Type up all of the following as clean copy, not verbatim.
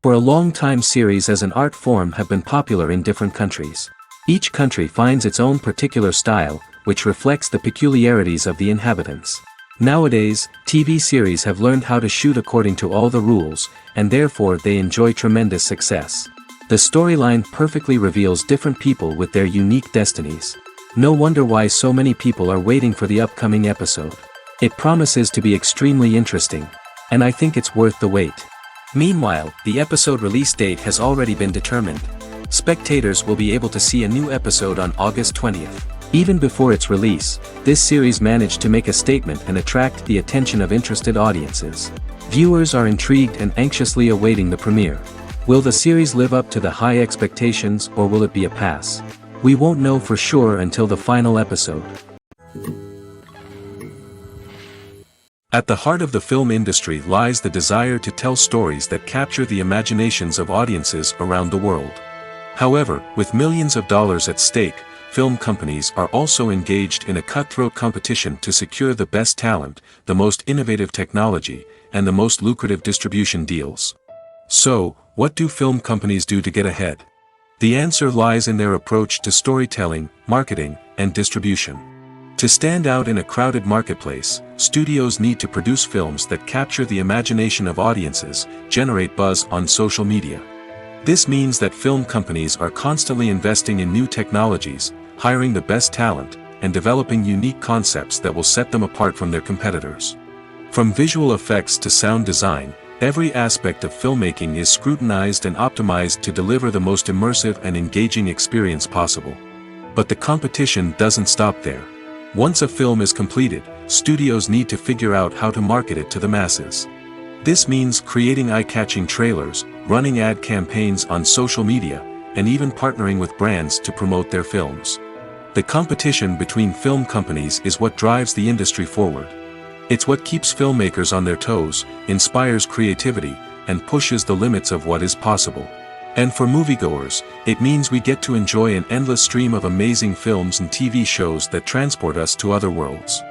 For a long time, series as an art form have been popular in different countries. Each country finds its own particular style, which reflects the peculiarities of the inhabitants. Nowadays, TV series have learned how to shoot according to all the rules, and therefore they enjoy tremendous success. The storyline perfectly reveals different people with their unique destinies. No wonder why so many people are waiting for the upcoming episode. It promises to be extremely interesting, and I think it's worth the wait. Meanwhile, the episode release date has already been determined. Spectators will be able to see a new episode on August 20th. Even before its release, this series managed to make a statement and attract the attention of interested audiences. Viewers are intrigued and anxiously awaiting the premiere. Will the series live up to the high expectations, or will it be a pass? We won't know for sure until the final episode. At the heart of the film industry lies the desire to tell stories that capture the imaginations of audiences around the world. However, with millions of dollars at stake, film companies are also engaged in a cutthroat competition to secure the best talent, the most innovative technology, and the most lucrative distribution deals. So, what do film companies do to get ahead? The answer lies in their approach to storytelling, marketing, and distribution. To stand out in a crowded marketplace, studios need to produce films that capture the imagination of audiences, generate buzz on social media. This means that film companies are constantly investing in new technologies, hiring the best talent, and developing unique concepts that will set them apart from their competitors. From visual effects to sound design, every aspect of filmmaking is scrutinized and optimized to deliver the most immersive and engaging experience possible. But the competition doesn't stop there. Once a film is completed, studios need to figure out how to market it to the masses. This means creating eye-catching trailers, running ad campaigns on social media, and even partnering with brands to promote their films. The competition between film companies is what drives the industry forward. It's what keeps filmmakers on their toes, inspires creativity, and pushes the limits of what is possible. And for moviegoers, it means we get to enjoy an endless stream of amazing films and TV shows that transport us to other worlds.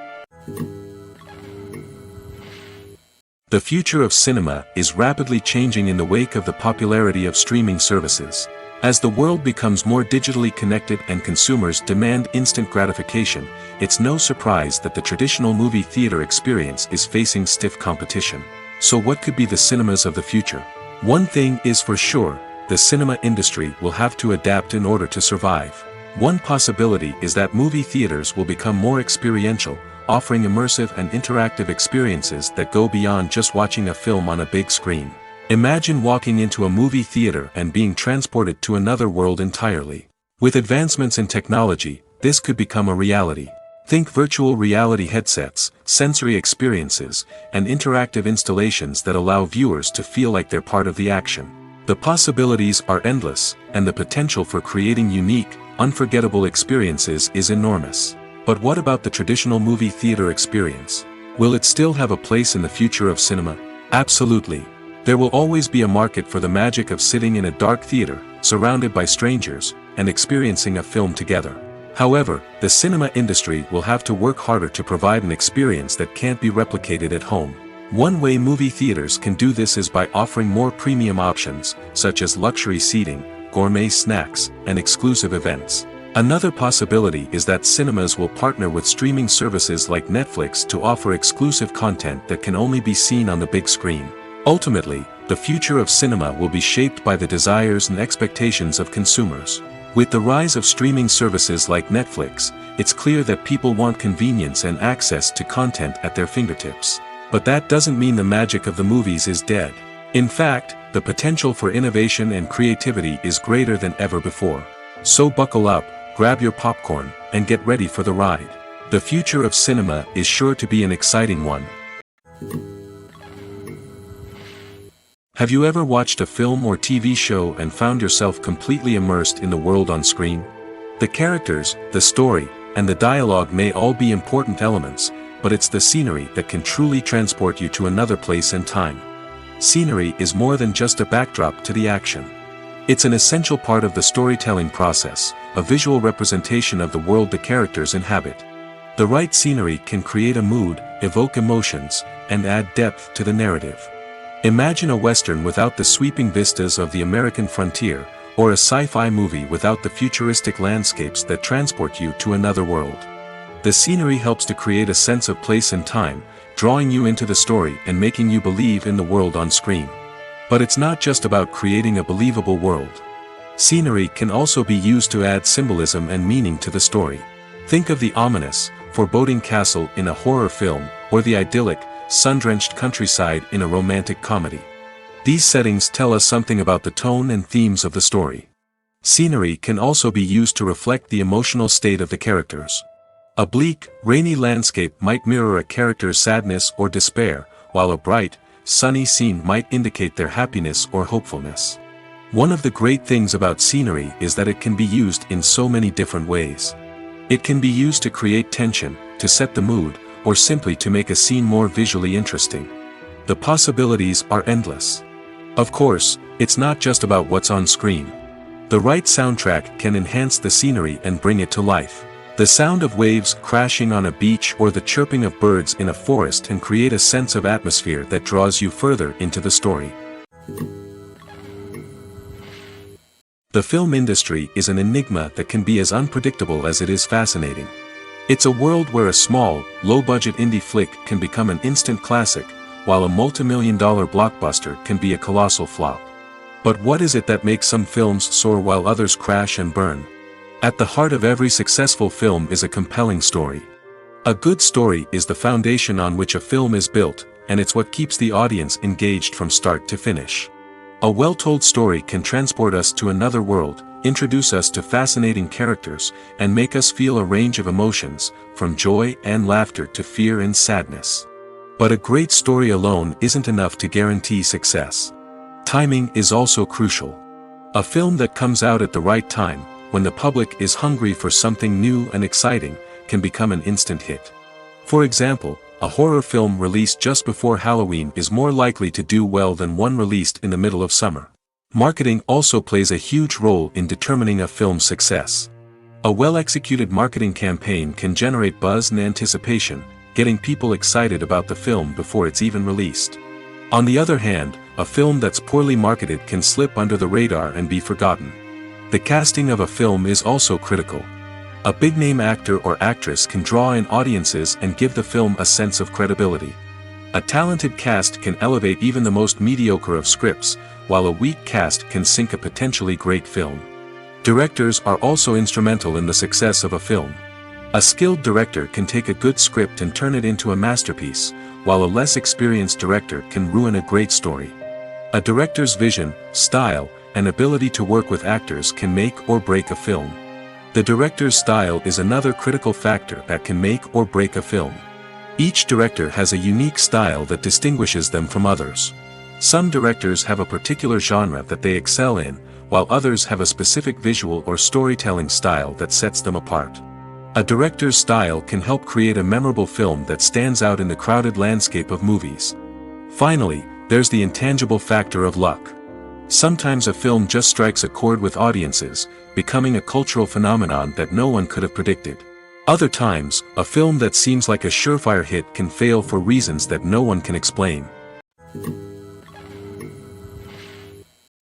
The future of cinema is rapidly changing in the wake of the popularity of streaming services. As the world becomes more digitally connected and consumers demand instant gratification, it's no surprise that the traditional movie theater experience is facing stiff competition. So what could be the cinemas of the future? One thing is for sure, the cinema industry will have to adapt in order to survive. One possibility is that movie theaters will become more experiential, offering immersive and interactive experiences that go beyond just watching a film on a big screen. Imagine walking into a movie theater and being transported to another world entirely. With advancements in technology, this could become a reality. Think virtual reality headsets, sensory experiences, and interactive installations that allow viewers to feel like they're part of the action. The possibilities are endless, and the potential for creating unique, unforgettable experiences is enormous. But what about the traditional movie theater experience? Will it still have a place in the future of cinema? Absolutely. There will always be a market for the magic of sitting in a dark theater, surrounded by strangers, and experiencing a film together. However, the cinema industry will have to work harder to provide an experience that can't be replicated at home. One way movie theaters can do this is by offering more premium options, such as luxury seating, gourmet snacks, and exclusive events. Another possibility is that cinemas will partner with streaming services like Netflix to offer exclusive content that can only be seen on the big screen. Ultimately, the future of cinema will be shaped by the desires and expectations of consumers. With the rise of streaming services like Netflix, it's clear that people want convenience and access to content at their fingertips. But that doesn't mean the magic of the movies is dead. In fact, the potential for innovation and creativity is greater than ever before. So buckle up, grab your popcorn, and get ready for the ride. The future of cinema is sure to be an exciting one. Have you ever watched a film or TV show and found yourself completely immersed in the world on screen? The characters, the story, and the dialogue may all be important elements, but it's the scenery that can truly transport you to another place and time. Scenery is more than just a backdrop to the action. It's an essential part of the storytelling process, a visual representation of the world the characters inhabit. The right scenery can create a mood, evoke emotions, and add depth to the narrative. Imagine a Western without the sweeping vistas of the American frontier, or a sci-fi movie without the futuristic landscapes that transport you to another world. The scenery helps to create a sense of place and time, drawing you into the story and making you believe in the world on screen. But it's not just about creating a believable world. Scenery can also be used to add symbolism and meaning to the story. Think of the ominous, foreboding castle in a horror film, or the idyllic, sun-drenched countryside in a romantic comedy. These settings tell us something about the tone and themes of the story. Scenery can also be used to reflect the emotional state of the characters. A bleak, rainy landscape might mirror a character's sadness or despair, while a bright, sunny scene might indicate their happiness or hopefulness. One of the great things about scenery is that it can be used in so many different ways. It can be used to create tension, to set the mood, or simply to make a scene more visually interesting. The possibilities are endless. Of course, it's not just about what's on screen. The right soundtrack can enhance the scenery and bring it to life. The sound of waves crashing on a beach or the chirping of birds in a forest can create a sense of atmosphere that draws you further into the story. The film industry is an enigma that can be as unpredictable as it is fascinating. It's a world where a small, low-budget indie flick can become an instant classic, while a multi-million-dollar blockbuster can be a colossal flop. But what is it that makes some films soar while others crash and burn? At the heart of every successful film is a compelling story. A good story is the foundation on which a film is built, and it's what keeps the audience engaged from start to finish. A well-told story can transport us to another world, introduce us to fascinating characters, and make us feel a range of emotions, from joy and laughter to fear and sadness. But a great story alone isn't enough to guarantee success. Timing is also crucial. A film that comes out at the right time, when the public is hungry for something new and exciting, can become an instant hit. For example, a horror film released just before Halloween is more likely to do well than one released in the middle of summer. Marketing also plays a huge role in determining a film's success. A well-executed marketing campaign can generate buzz and anticipation, getting people excited about the film before it's even released. On the other hand, a film that's poorly marketed can slip under the radar and be forgotten. The casting of a film is also critical. A big-name actor or actress can draw in audiences and give the film a sense of credibility. A talented cast can elevate even the most mediocre of scripts, while a weak cast can sink a potentially great film. Directors are also instrumental in the success of a film. A skilled director can take a good script and turn it into a masterpiece, while a less experienced director can ruin a great story. A director's vision, style, and ability to work with actors can make or break a film. The director's style is another critical factor that can make or break a film. Each director has a unique style that distinguishes them from others. Some directors have a particular genre that they excel in, while others have a specific visual or storytelling style that sets them apart. A director's style can help create a memorable film that stands out in the crowded landscape of movies. Finally, there's the intangible factor of luck. Sometimes a film just strikes a chord with audiences, becoming a cultural phenomenon that no one could have predicted. Other times, a film that seems like a surefire hit can fail for reasons that no one can explain.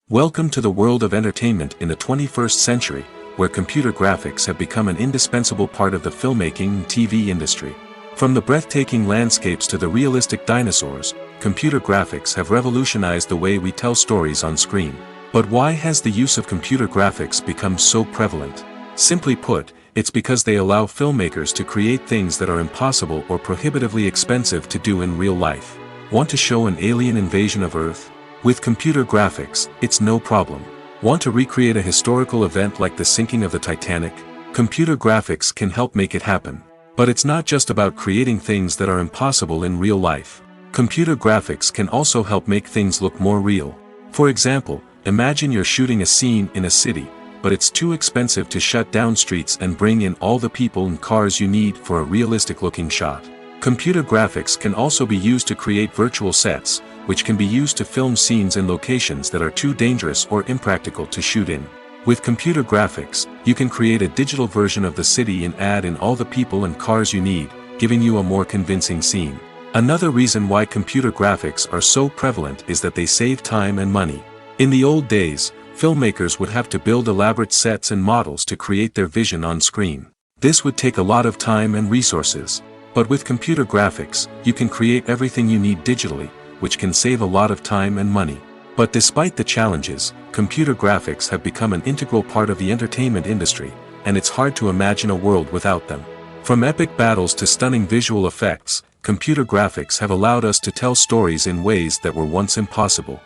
Welcome to the world of entertainment in the 21st century, where computer graphics have become an indispensable part of the filmmaking and TV industry. From the breathtaking landscapes to the realistic dinosaurs, computer graphics have revolutionized the way we tell stories on screen. But why has the use of computer graphics become so prevalent? Simply put, it's because they allow filmmakers to create things that are impossible or prohibitively expensive to do in real life. Want to show an alien invasion of Earth? With computer graphics, it's no problem. Want to recreate a historical event like the sinking of the Titanic? Computer graphics can help make it happen. But it's not just about creating things that are impossible in real life. Computer graphics can also help make things look more real. For example, imagine you're shooting a scene in a city, but it's too expensive to shut down streets and bring in all the people and cars you need for a realistic-looking shot. Computer graphics can also be used to create virtual sets, which can be used to film scenes in locations that are too dangerous or impractical to shoot in. With computer graphics, you can create a digital version of the city and add in all the people and cars you need, giving you a more convincing scene. Another reason why computer graphics are so prevalent is that they save time and money. In the old days, filmmakers would have to build elaborate sets and models to create their vision on screen. This would take a lot of time and resources. But with computer graphics, you can create everything you need digitally, which can save a lot of time and money. But despite the challenges, computer graphics have become an integral part of the entertainment industry, and it's hard to imagine a world without them. From epic battles to stunning visual effects, computer graphics have allowed us to tell stories in ways that were once impossible.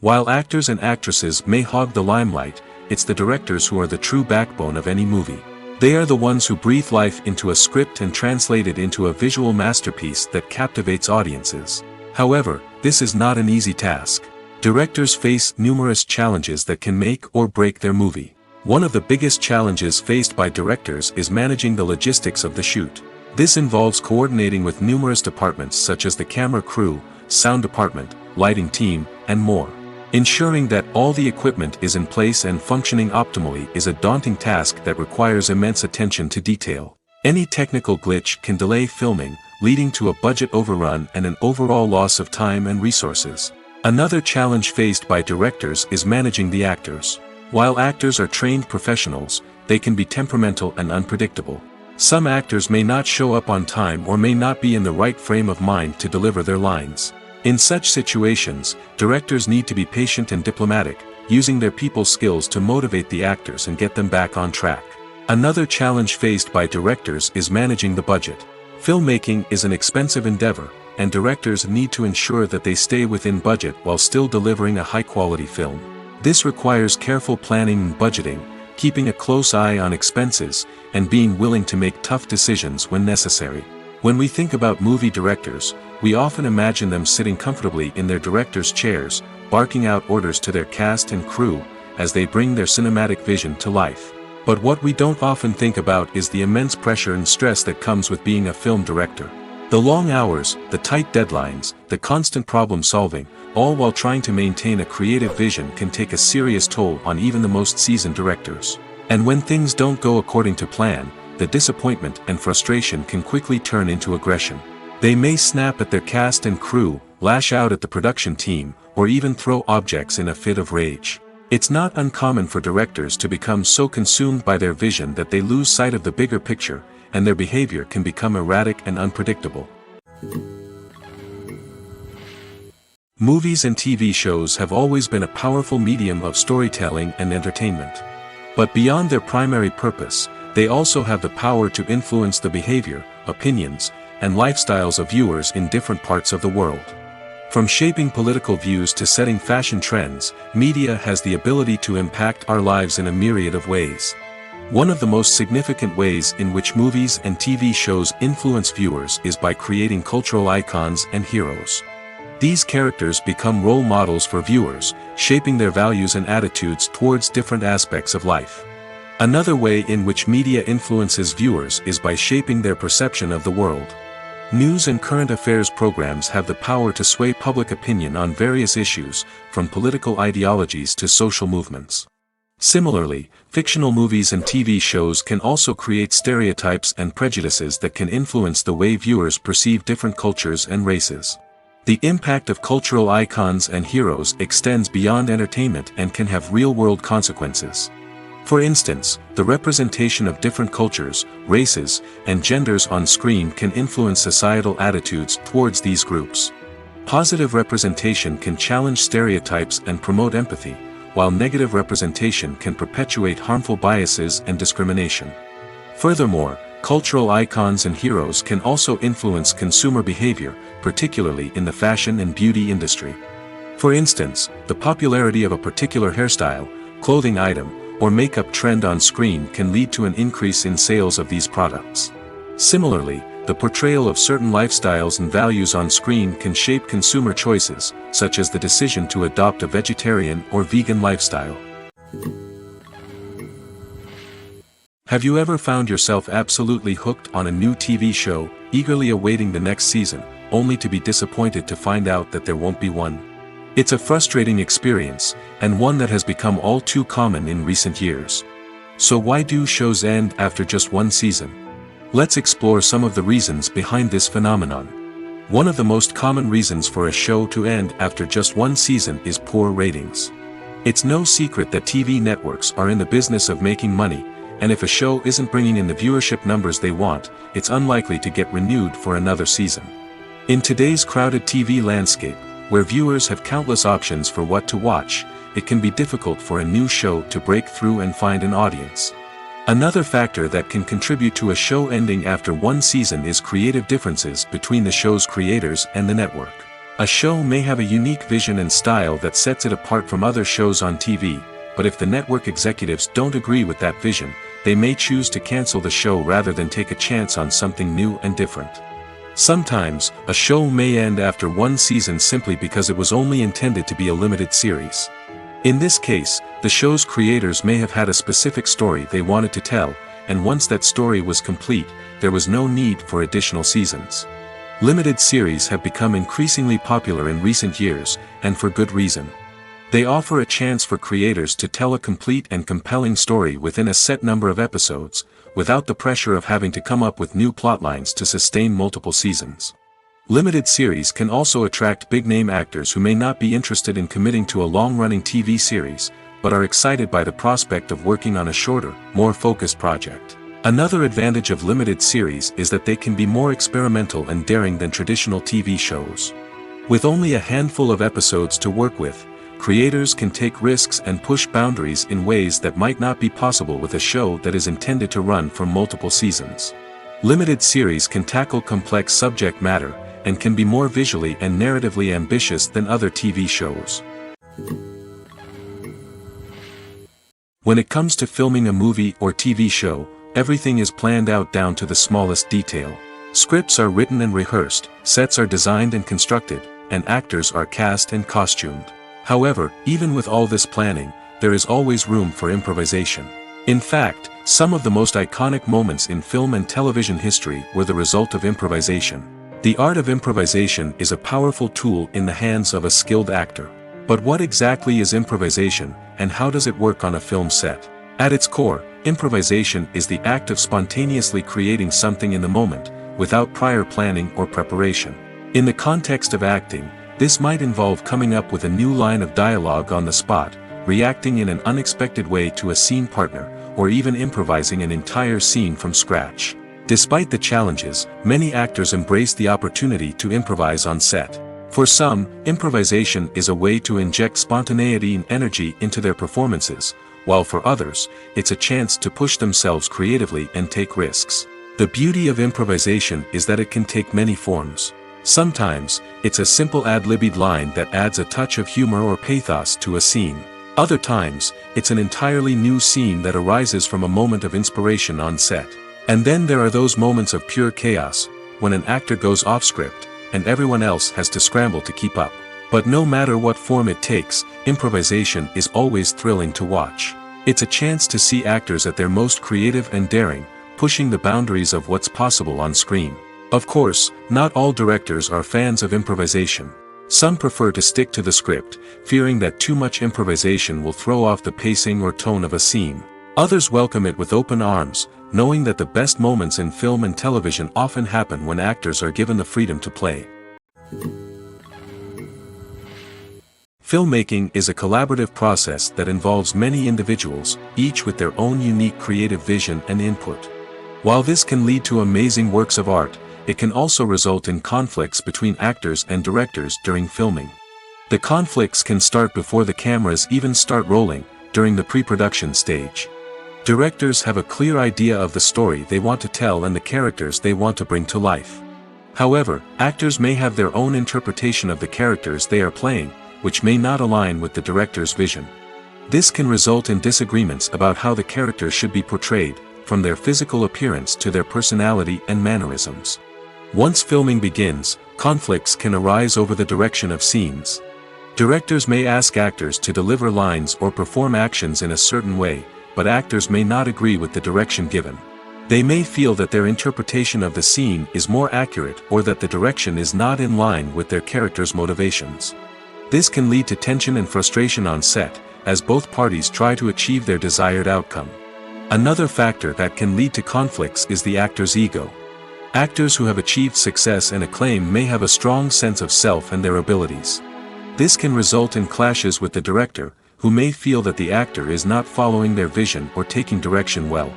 While actors and actresses may hog the limelight, it's the directors who are the true backbone of any movie. They are the ones who breathe life into a script and translate it into a visual masterpiece that captivates audiences. However, this is not an easy task. Directors face numerous challenges that can make or break their movie. One of the biggest challenges faced by directors is managing the logistics of the shoot. This involves coordinating with numerous departments such as the camera crew, sound department, lighting team, and more. Ensuring that all the equipment is in place and functioning optimally is a daunting task that requires immense attention to detail. Any technical glitch can delay filming, leading to a budget overrun and an overall loss of time and resources. Another challenge faced by directors is managing the actors. While actors are trained professionals, they can be temperamental and unpredictable. Some actors may not show up on time or may not be in the right frame of mind to deliver their lines. In such situations, directors need to be patient and diplomatic, using their people skills to motivate the actors and get them back on track. Another challenge faced by directors is managing the budget. Filmmaking is an expensive endeavor, and directors need to ensure that they stay within budget while still delivering a high-quality film. This requires careful planning and budgeting, keeping a close eye on expenses, and being willing to make tough decisions when necessary. When we think about movie directors, we often imagine them sitting comfortably in their director's chairs, barking out orders to their cast and crew, as they bring their cinematic vision to life. But what we don't often think about is the immense pressure and stress that comes with being a film director. The long hours, the tight deadlines, the constant problem solving, all while trying to maintain a creative vision can take a serious toll on even the most seasoned directors. And when things don't go according to plan, the disappointment and frustration can quickly turn into aggression. They may snap at their cast and crew, lash out at the production team, or even throw objects in a fit of rage. It's not uncommon for directors to become so consumed by their vision that they lose sight of the bigger picture, and their behavior can become erratic and unpredictable. Movies and TV shows have always been a powerful medium of storytelling and entertainment. But beyond their primary purpose, they also have the power to influence the behavior, opinions, and lifestyles of viewers in different parts of the world. From shaping political views to setting fashion trends, media has the ability to impact our lives in a myriad of ways. One of the most significant ways in which movies and TV shows influence viewers is by creating cultural icons and heroes. These characters become role models for viewers, shaping their values and attitudes towards different aspects of life. Another way in which media influences viewers is by shaping their perception of the world. News and current affairs programs have the power to sway public opinion on various issues, from political ideologies to social movements. Similarly, fictional movies and TV shows can also create stereotypes and prejudices that can influence the way viewers perceive different cultures and races. The impact of cultural icons and heroes extends beyond entertainment and can have real-world consequences. For instance, the representation of different cultures, races, and genders on screen can influence societal attitudes towards these groups. Positive representation can challenge stereotypes and promote empathy, while negative representation can perpetuate harmful biases and discrimination. Furthermore, cultural icons and heroes can also influence consumer behavior, particularly in the fashion and beauty industry. For instance, the popularity of a particular hairstyle, clothing item, or makeup trend on screen can lead to an increase in sales of these products. Similarly, the portrayal of certain lifestyles and values on screen can shape consumer choices, such as the decision to adopt a vegetarian or vegan lifestyle. Have you ever found yourself absolutely hooked on a new TV show, eagerly awaiting the next season, only to be disappointed to find out that there won't be one? It's a frustrating experience, and one that has become all too common in recent years. So why do shows end after just one season? Let's explore some of the reasons behind this phenomenon. One of the most common reasons for a show to end after just one season is poor ratings. It's no secret that TV networks are in the business of making money, and if a show isn't bringing in the viewership numbers they want, it's unlikely to get renewed for another season. In today's crowded TV landscape, where viewers have countless options for what to watch, it can be difficult for a new show to break through and find an audience. Another factor that can contribute to a show ending after one season is creative differences between the show's creators and the network. A show may have a unique vision and style that sets it apart from other shows on TV, but if the network executives don't agree with that vision, they may choose to cancel the show rather than take a chance on something new and different. Sometimes, a show may end after one season simply because it was only intended to be a limited series. In this case, the show's creators may have had a specific story they wanted to tell, and once that story was complete, there was no need for additional seasons. Limited series have become increasingly popular in recent years, and for good reason. They offer a chance for creators to tell a complete and compelling story within a set number of episodes, without the pressure of having to come up with new plotlines to sustain multiple seasons. Limited series can also attract big-name actors who may not be interested in committing to a long-running TV series, but are excited by the prospect of working on a shorter, more focused project. Another advantage of limited series is that they can be more experimental and daring than traditional TV shows. With only a handful of episodes to work with, creators can take risks and push boundaries in ways that might not be possible with a show that is intended to run for multiple seasons. Limited series can tackle complex subject matter, and can be more visually and narratively ambitious than other TV shows. When it comes to filming a movie or TV show, everything is planned out down to the smallest detail. Scripts are written and rehearsed, sets are designed and constructed, and actors are cast and costumed. However, even with all this planning, there is always room for improvisation. In fact, some of the most iconic moments in film and television history were the result of improvisation. The art of improvisation is a powerful tool in the hands of a skilled actor. But what exactly is improvisation, and how does it work on a film set? At its core, improvisation is the act of spontaneously creating something in the moment, without prior planning or preparation. In the context of acting, this might involve coming up with a new line of dialogue on the spot, reacting in an unexpected way to a scene partner, or even improvising an entire scene from scratch. Despite the challenges, many actors embrace the opportunity to improvise on set. For some, improvisation is a way to inject spontaneity and energy into their performances, while for others, it's a chance to push themselves creatively and take risks. The beauty of improvisation is that it can take many forms. Sometimes, it's a simple ad-libbed line that adds a touch of humor or pathos to a scene. Other times, it's an entirely new scene that arises from a moment of inspiration on set. And then there are those moments of pure chaos, when an actor goes off script, and everyone else has to scramble to keep up. But no matter what form it takes, improvisation is always thrilling to watch. It's a chance to see actors at their most creative and daring, pushing the boundaries of what's possible on screen. Of course, not all directors are fans of improvisation. Some prefer to stick to the script, fearing that too much improvisation will throw off the pacing or tone of a scene. Others welcome it with open arms, knowing that the best moments in film and television often happen when actors are given the freedom to play. Filmmaking is a collaborative process that involves many individuals, each with their own unique creative vision and input. While this can lead to amazing works of art, it can also result in conflicts between actors and directors during filming. The conflicts can start before the cameras even start rolling, during the pre-production stage. Directors have a clear idea of the story they want to tell and the characters they want to bring to life. However, actors may have their own interpretation of the characters they are playing, which may not align with the director's vision. This can result in disagreements about how the characters should be portrayed, from their physical appearance to their personality and mannerisms. Once filming begins, conflicts can arise over the direction of scenes. Directors may ask actors to deliver lines or perform actions in a certain way, but actors may not agree with the direction given. They may feel that their interpretation of the scene is more accurate or that the direction is not in line with their character's motivations. This can lead to tension and frustration on set, as both parties try to achieve their desired outcome. Another factor that can lead to conflicts is the actor's ego. Actors who have achieved success and acclaim may have a strong sense of self and their abilities. This can result in clashes with the director, who may feel that the actor is not following their vision or taking direction well.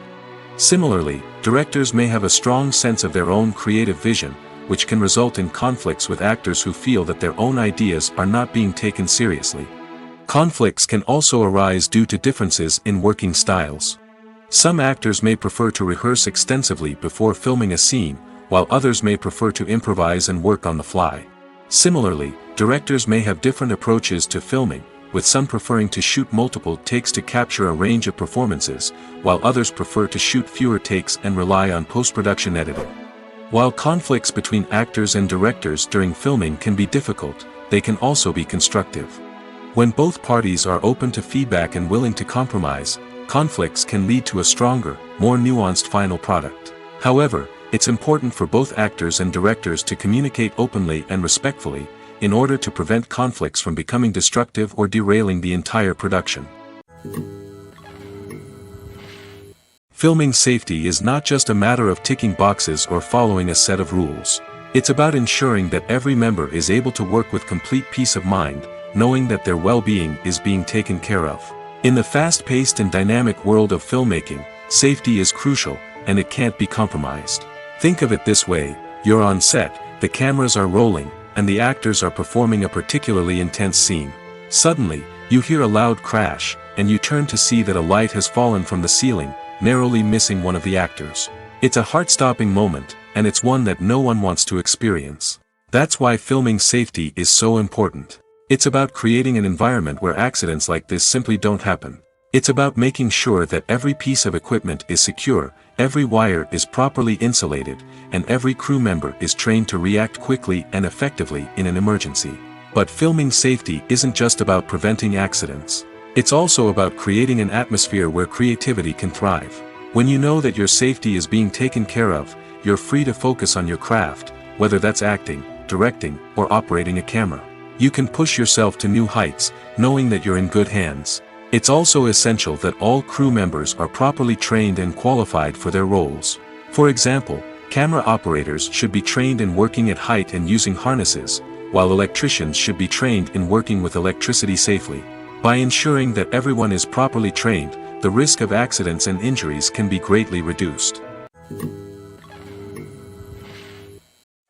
Similarly, directors may have a strong sense of their own creative vision, which can result in conflicts with actors who feel that their own ideas are not being taken seriously. Conflicts can also arise due to differences in working styles. Some actors may prefer to rehearse extensively before filming a scene, while others may prefer to improvise and work on the fly. Similarly, directors may have different approaches to filming, with some preferring to shoot multiple takes to capture a range of performances, while others prefer to shoot fewer takes and rely on post-production editing. While conflicts between actors and directors during filming can be difficult, they can also be constructive. When both parties are open to feedback and willing to compromise, conflicts can lead to a stronger, more nuanced final product. However, it's important for both actors and directors to communicate openly and respectfully, in order to prevent conflicts from becoming destructive or derailing the entire production. Filming safety is not just a matter of ticking boxes or following a set of rules. It's about ensuring that every member is able to work with complete peace of mind, knowing that their well-being is being taken care of. In the fast-paced and dynamic world of filmmaking, safety is crucial, and it can't be compromised. Think of it this way: you're on set, the cameras are rolling, and the actors are performing a particularly intense scene. Suddenly, you hear a loud crash, and you turn to see that a light has fallen from the ceiling, narrowly missing one of the actors. It's a heart-stopping moment, and it's one that no one wants to experience. That's why filming safety is so important. It's about creating an environment where accidents like this simply don't happen. It's about making sure that every piece of equipment is secure, every wire is properly insulated, and every crew member is trained to react quickly and effectively in an emergency. But filming safety isn't just about preventing accidents. It's also about creating an atmosphere where creativity can thrive. When you know that your safety is being taken care of, you're free to focus on your craft, whether that's acting, directing, or operating a camera. You can push yourself to new heights, knowing that you're in good hands. It's also essential that all crew members are properly trained and qualified for their roles. For example, camera operators should be trained in working at height and using harnesses, while electricians should be trained in working with electricity safely. By ensuring that everyone is properly trained, the risk of accidents and injuries can be greatly reduced.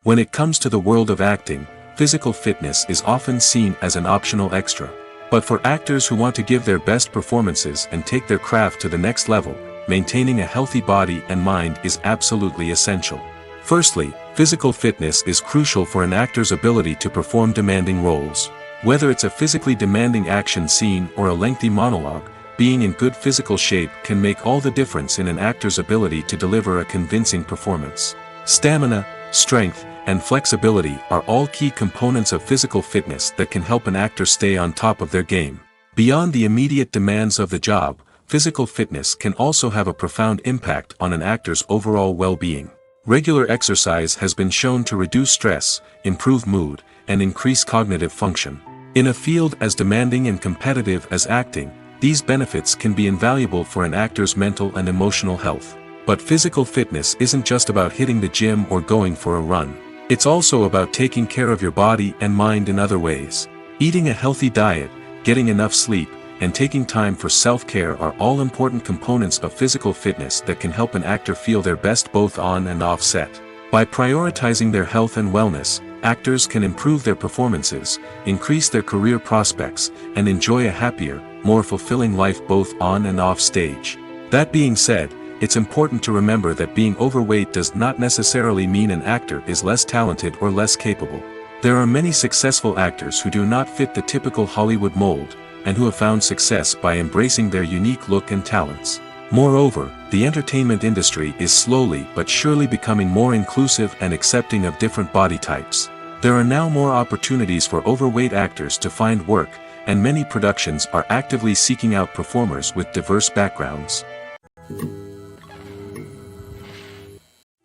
When it comes to the world of acting, physical fitness is often seen as an optional extra. But for actors who want to give their best performances and take their craft to the next level, maintaining a healthy body and mind is absolutely essential. Firstly, physical fitness is crucial for an actor's ability to perform demanding roles. Whether it's a physically demanding action scene or a lengthy monologue, being in good physical shape can make all the difference in an actor's ability to deliver a convincing performance. Stamina, strength, and flexibility are all key components of physical fitness that can help an actor stay on top of their game. Beyond the immediate demands of the job, physical fitness can also have a profound impact on an actor's overall well-being. Regular exercise has been shown to reduce stress, improve mood, and increase cognitive function. In a field as demanding and competitive as acting, these benefits can be invaluable for an actor's mental and emotional health. But physical fitness isn't just about hitting the gym or going for a run. It's also about taking care of your body and mind in other ways. Eating a healthy diet, getting enough sleep, and taking time for self-care are all important components of physical fitness that can help an actor feel their best both on and off set. By prioritizing their health and wellness, actors can improve their performances, increase their career prospects, and enjoy a happier, more fulfilling life both on and off stage. That being said, it's important to remember that being overweight does not necessarily mean an actor is less talented or less capable. There are many successful actors who do not fit the typical Hollywood mold, and who have found success by embracing their unique look and talents. Moreover, the entertainment industry is slowly but surely becoming more inclusive and accepting of different body types. There are now more opportunities for overweight actors to find work, and many productions are actively seeking out performers with diverse backgrounds.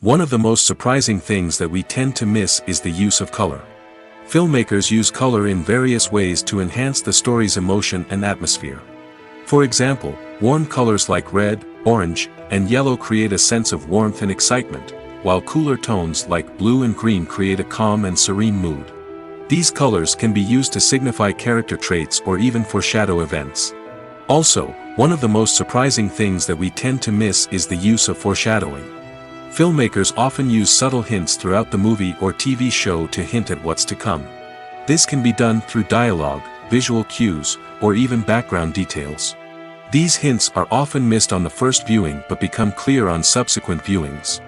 One of the most surprising things that we tend to miss is the use of color. Filmmakers use color in various ways to enhance the story's emotion and atmosphere. For example, warm colors like red, orange, and yellow create a sense of warmth and excitement, while cooler tones like blue and green create a calm and serene mood. These colors can be used to signify character traits or even foreshadow events. Also, one of the most surprising things that we tend to miss is the use of foreshadowing. Filmmakers often use subtle hints throughout the movie or TV show to hint at what's to come. This can be done through dialogue, visual cues, or even background details. These hints are often missed on the first viewing but become clear on subsequent viewings.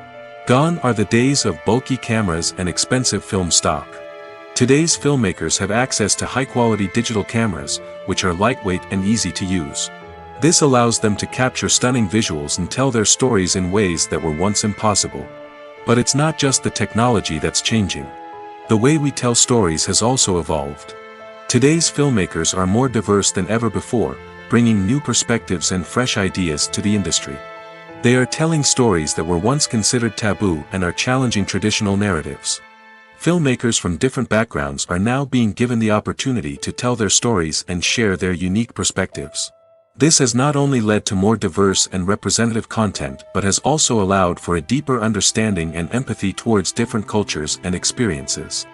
Gone are the days of bulky cameras and expensive film stock. Today's filmmakers have access to high-quality digital cameras, which are lightweight and easy to use. This allows them to capture stunning visuals and tell their stories in ways that were once impossible. But it's not just the technology that's changing. The way we tell stories has also evolved. Today's filmmakers are more diverse than ever before, bringing new perspectives and fresh ideas to the industry. They are telling stories that were once considered taboo and are challenging traditional narratives. Filmmakers from different backgrounds are now being given the opportunity to tell their stories and share their unique perspectives. This has not only led to more diverse and representative content but has also allowed for a deeper understanding and empathy towards different cultures and experiences.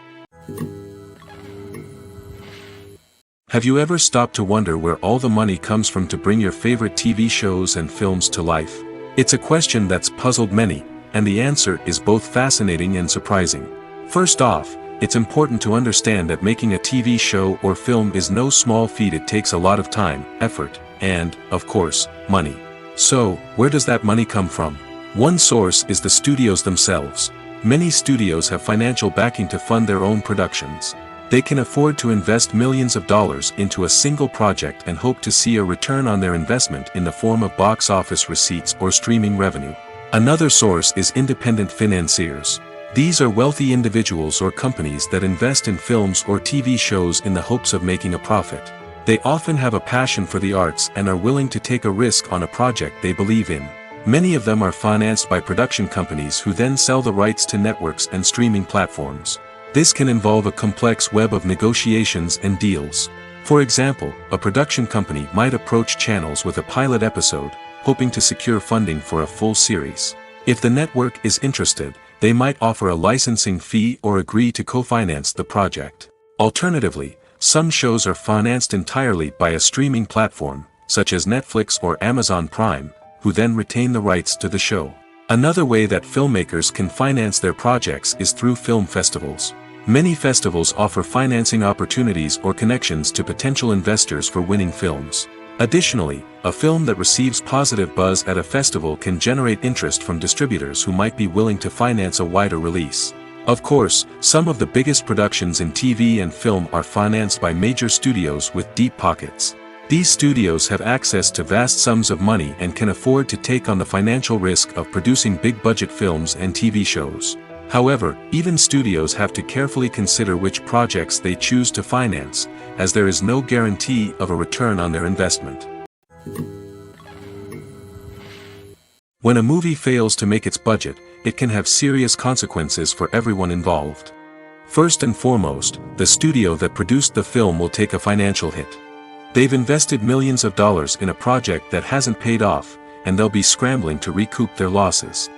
Have you ever stopped to wonder where all the money comes from to bring your favorite TV shows and films to life? It's a question that's puzzled many, and the answer is both fascinating and surprising. First off, it's important to understand that making a TV show or film is no small feat. It takes a lot of time, effort, and, of course, money. So, where does that money come from? One source is the studios themselves. Many studios have financial backing to fund their own productions. They can afford to invest millions of dollars into a single project and hope to see a return on their investment in the form of box office receipts or streaming revenue. Another source is independent financiers. These are wealthy individuals or companies that invest in films or TV shows in the hopes of making a profit. They often have a passion for the arts and are willing to take a risk on a project they believe in. Many of them are financed by production companies who then sell the rights to networks and streaming platforms. This can involve a complex web of negotiations and deals. For example, a production company might approach channels with a pilot episode, hoping to secure funding for a full series. If the network is interested, they might offer a licensing fee or agree to co-finance the project. Alternatively, some shows are financed entirely by a streaming platform, such as Netflix or Amazon Prime, who then retain the rights to the show. Another way that filmmakers can finance their projects is through film festivals. Many festivals offer financing opportunities or connections to potential investors for winning films. Additionally, a film that receives positive buzz at a festival can generate interest from distributors who might be willing to finance a wider release. Of course, some of the biggest productions in TV and film are financed by major studios with deep pockets. These studios have access to vast sums of money and can afford to take on the financial risk of producing big-budget films and TV shows. However, even studios have to carefully consider which projects they choose to finance, as there is no guarantee of a return on their investment. When a movie fails to make its budget, it can have serious consequences for everyone involved. First and foremost, the studio that produced the film will take a financial hit. They've invested millions of dollars in a project that hasn't paid off, and they'll be scrambling to recoup their losses.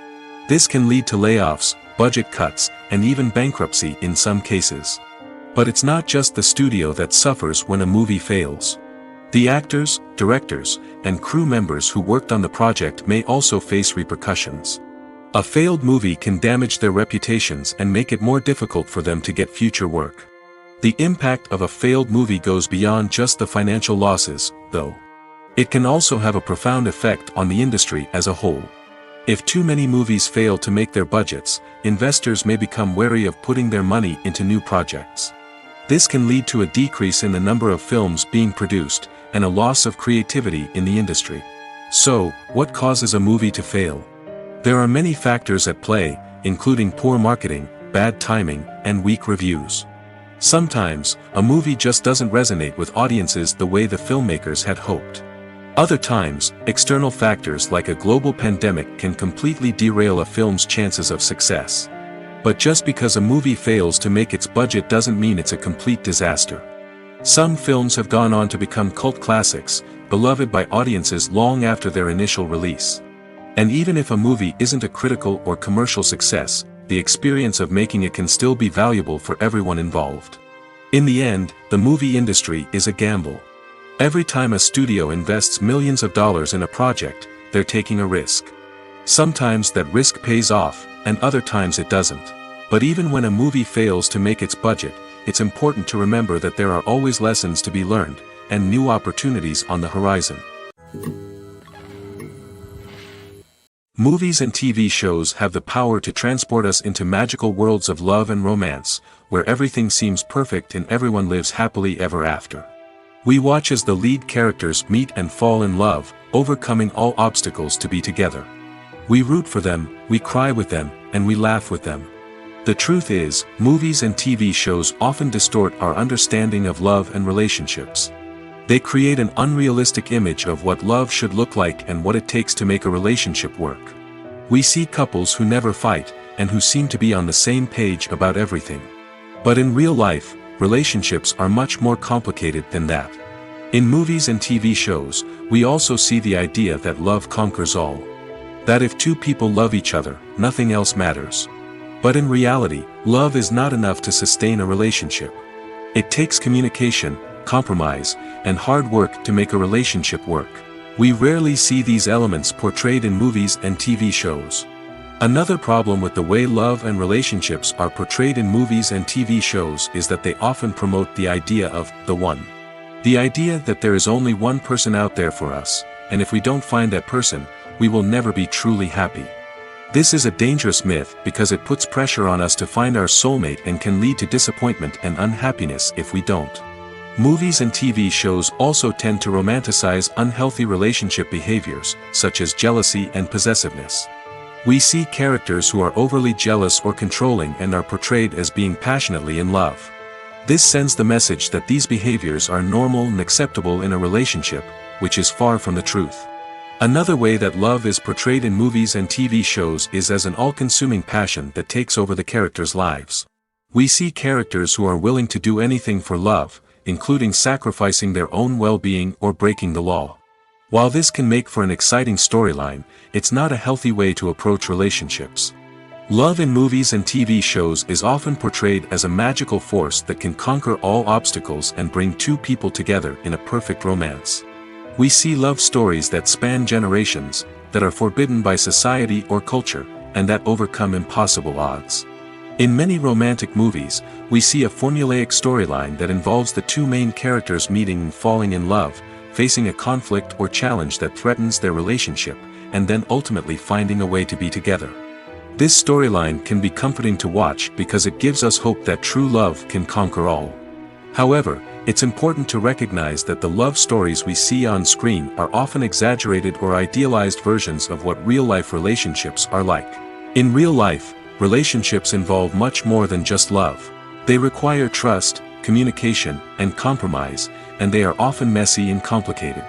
This can lead to layoffs, budget cuts, and even bankruptcy in some cases. But it's not just the studio that suffers when a movie fails. The actors, directors, and crew members who worked on the project may also face repercussions. A failed movie can damage their reputations and make it more difficult for them to get future work. The impact of a failed movie goes beyond just the financial losses, though. It can also have a profound effect on the industry as a whole. If too many movies fail to make their budgets, investors may become wary of putting their money into new projects. This can lead to a decrease in the number of films being produced, and a loss of creativity in the industry. So, what causes a movie to fail? There are many factors at play, including poor marketing, bad timing, and weak reviews. Sometimes, a movie just doesn't resonate with audiences the way the filmmakers had hoped. Other times, external factors like a global pandemic can completely derail a film's chances of success. But just because a movie fails to make its budget doesn't mean it's a complete disaster. Some films have gone on to become cult classics, beloved by audiences long after their initial release. And even if a movie isn't a critical or commercial success, the experience of making it can still be valuable for everyone involved. In the end, the movie industry is a gamble. Every time a studio invests millions of dollars in a project, they're taking a risk. Sometimes that risk pays off, and other times it doesn't. But even when a movie fails to make its budget, it's important to remember that there are always lessons to be learned, and new opportunities on the horizon. Movies and TV shows have the power to transport us into magical worlds of love and romance, where everything seems perfect and everyone lives happily ever after. We watch as the lead characters meet and fall in love, overcoming all obstacles to be together. We root for them, we cry with them, and we laugh with them. The truth is, movies and TV shows often distort our understanding of love and relationships. They create an unrealistic image of what love should look like and what it takes to make a relationship work. We see couples who never fight, and who seem to be on the same page about everything. But in real life, relationships are much more complicated than that. In movies and TV shows, we also see the idea that love conquers all. That if two people love each other, nothing else matters. But in reality, love is not enough to sustain a relationship. It takes communication, compromise, and hard work to make a relationship work. We rarely see these elements portrayed in movies and TV shows. Another problem with the way love and relationships are portrayed in movies and TV shows is that they often promote the idea of the one. The idea that there is only one person out there for us, and if we don't find that person, we will never be truly happy. This is a dangerous myth because it puts pressure on us to find our soulmate and can lead to disappointment and unhappiness if we don't. Movies and TV shows also tend to romanticize unhealthy relationship behaviors, such as jealousy and possessiveness. We see characters who are overly jealous or controlling and are portrayed as being passionately in love. This sends the message that these behaviors are normal and acceptable in a relationship, which is far from the truth. Another way that love is portrayed in movies and TV shows is as an all-consuming passion that takes over the characters' lives. We see characters who are willing to do anything for love, including sacrificing their own well-being or breaking the law. While this can make for an exciting storyline, it's not a healthy way to approach relationships. Love in movies and TV shows is often portrayed as a magical force that can conquer all obstacles and bring two people together in a perfect romance. We see love stories that span generations, that are forbidden by society or culture, and that overcome impossible odds. In many romantic movies, we see a formulaic storyline that involves the two main characters meeting and falling in love, facing a conflict or challenge that threatens their relationship, and then ultimately finding a way to be together. This storyline can be comforting to watch because it gives us hope that true love can conquer all. However, it's important to recognize that the love stories we see on screen are often exaggerated or idealized versions of what real-life relationships are like. In real life, relationships involve much more than just love. They require trust, communication, and compromise, and they are often messy and complicated.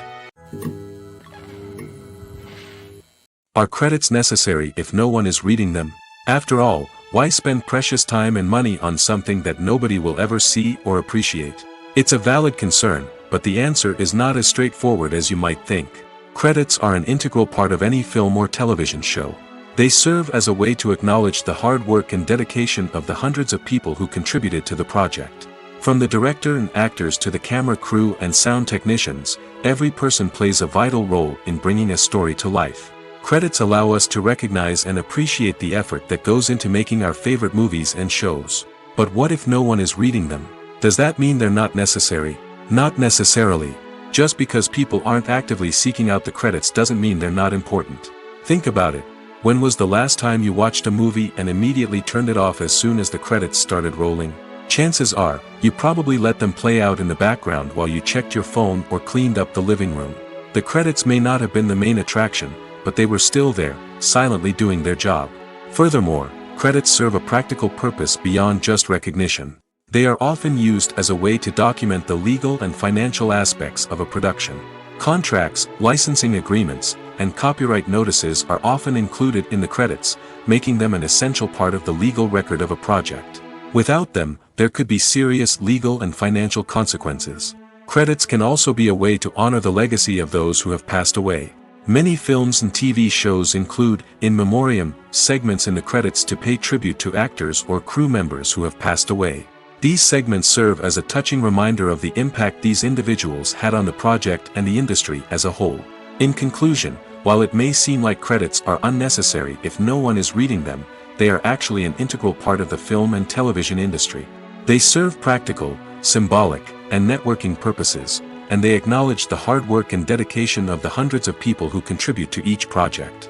Are credits necessary if no one is reading them? After all, why spend precious time and money on something that nobody will ever see or appreciate? It's a valid concern, but the answer is not as straightforward as you might think. Credits are an integral part of any film or television show. They serve as a way to acknowledge the hard work and dedication of the hundreds of people who contributed to the project. From the director and actors to the camera crew and sound technicians, every person plays a vital role in bringing a story to life. Credits allow us to recognize and appreciate the effort that goes into making our favorite movies and shows. But what if no one is reading them? Does that mean they're not necessary? Not necessarily. Just because people aren't actively seeking out the credits doesn't mean they're not important. Think about it. When was the last time you watched a movie and immediately turned it off as soon as the credits started rolling? Chances are, you probably let them play out in the background while you checked your phone or cleaned up the living room. The credits may not have been the main attraction, but they were still there, silently doing their job. Furthermore, credits serve a practical purpose beyond just recognition. They are often used as a way to document the legal and financial aspects of a production. Contracts, licensing agreements, and copyright notices are often included in the credits, making them an essential part of the legal record of a project. Without them, there could be serious legal and financial consequences. Credits can also be a way to honor the legacy of those who have passed away. Many films and TV shows include, in memoriam, segments in the credits to pay tribute to actors or crew members who have passed away. These segments serve as a touching reminder of the impact these individuals had on the project and the industry as a whole. In conclusion, while it may seem like credits are unnecessary if no one is reading them, they are actually an integral part of the film and television industry. They serve practical, symbolic, and networking purposes, and they acknowledge the hard work and dedication of the hundreds of people who contribute to each project.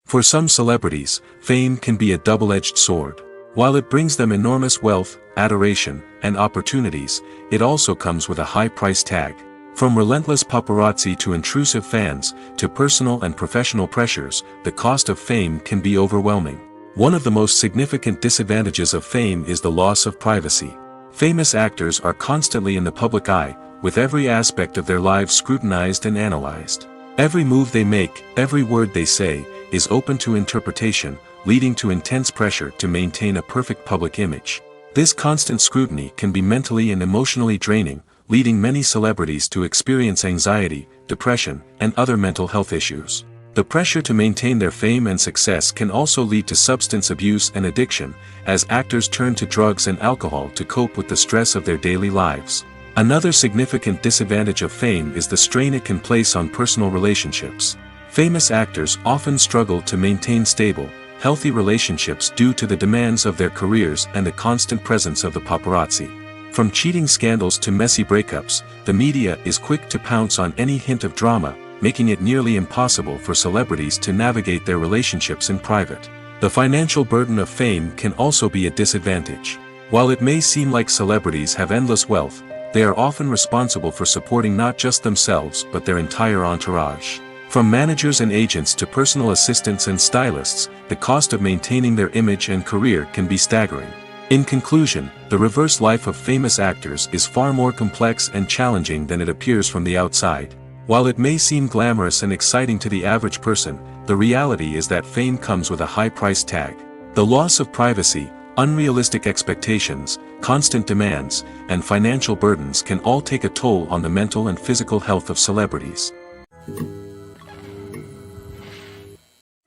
For some celebrities, fame can be a double-edged sword. While it brings them enormous wealth, adoration, and opportunities, it also comes with a high price tag. From relentless paparazzi to intrusive fans, to personal and professional pressures, the cost of fame can be overwhelming. One of the most significant disadvantages of fame is the loss of privacy. Famous actors are constantly in the public eye, with every aspect of their lives scrutinized and analyzed. Every move they make, every word they say, is open to interpretation, leading to intense pressure to maintain a perfect public image. This constant scrutiny can be mentally and emotionally draining, leading many celebrities to experience anxiety, depression, and other mental health issues. The pressure to maintain their fame and success can also lead to substance abuse and addiction, as actors turn to drugs and alcohol to cope with the stress of their daily lives. Another significant disadvantage of fame is the strain it can place on personal relationships. Famous actors often struggle to maintain stable, healthy relationships due to the demands of their careers and the constant presence of the paparazzi. From cheating scandals to messy breakups, the media is quick to pounce on any hint of drama, making it nearly impossible for celebrities to navigate their relationships in private. The financial burden of fame can also be a disadvantage. While it may seem like celebrities have endless wealth, they are often responsible for supporting not just themselves but their entire entourage. From managers and agents to personal assistants and stylists, the cost of maintaining their image and career can be staggering. In conclusion, the reverse life of famous actors is far more complex and challenging than it appears from the outside. While it may seem glamorous and exciting to the average person, the reality is that fame comes with a high price tag. The loss of privacy, unrealistic expectations, constant demands, and financial burdens can all take a toll on the mental and physical health of celebrities.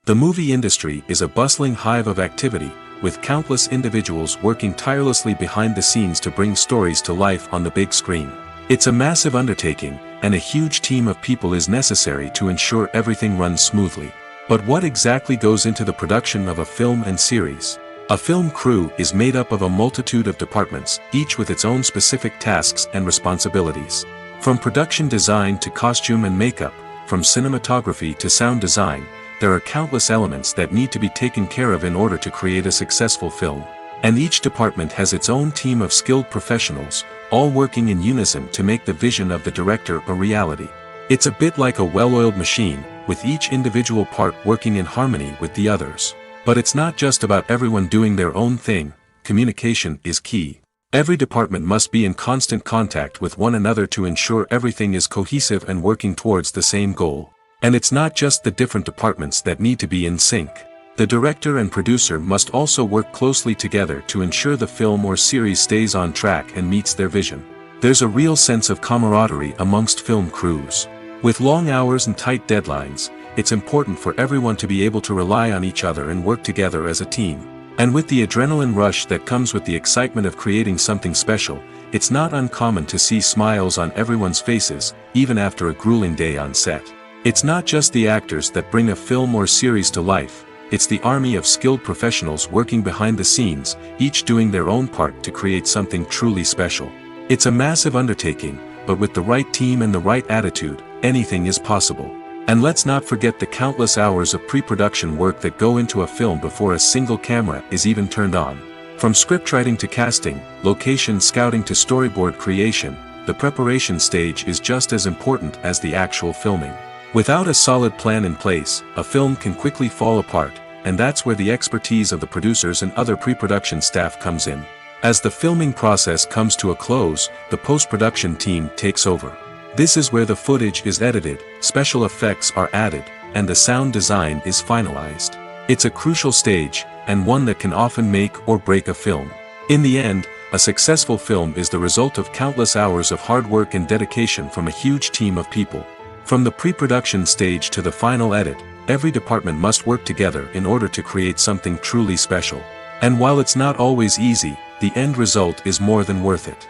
The movie industry is a bustling hive of activity, with countless individuals working tirelessly behind the scenes to bring stories to life on the big screen. It's a massive undertaking, and a huge team of people is necessary to ensure everything runs smoothly. But what exactly goes into the production of a film and series? A film crew is made up of a multitude of departments, each with its own specific tasks and responsibilities. From production design to costume and makeup, from cinematography to sound design, there are countless elements that need to be taken care of in order to create a successful film. And each department has its own team of skilled professionals, all working in unison to make the vision of the director a reality. It's a bit like a well-oiled machine, with each individual part working in harmony with the others. But it's not just about everyone doing their own thing. Communication is key. Every department must be in constant contact with one another to ensure everything is cohesive and working towards the same goal. And it's not just the different departments that need to be in sync. The director and producer must also work closely together to ensure the film or series stays on track and meets their vision. There's a real sense of camaraderie amongst film crews. With long hours and tight deadlines, it's important for everyone to be able to rely on each other and work together as a team. And with the adrenaline rush that comes with the excitement of creating something special, it's not uncommon to see smiles on everyone's faces, even after a grueling day on set. It's not just the actors that bring a film or series to life. It's the army of skilled professionals working behind the scenes, each doing their own part to create something truly special. It's a massive undertaking, but with the right team and the right attitude, anything is possible. And let's not forget the countless hours of pre-production work that go into a film before a single camera is even turned on. From scriptwriting to casting, location scouting to storyboard creation, the preparation stage is just as important as the actual filming. Without a solid plan in place, a film can quickly fall apart, and that's where the expertise of the producers and other pre-production staff comes in. As the filming process comes to a close, the post-production team takes over. This is where the footage is edited, special effects are added, and the sound design is finalized. It's a crucial stage, and one that can often make or break a film. In the end, a successful film is the result of countless hours of hard work and dedication from a huge team of people. From the pre-production stage to the final edit, every department must work together in order to create something truly special. And while it's not always easy, the end result is more than worth it.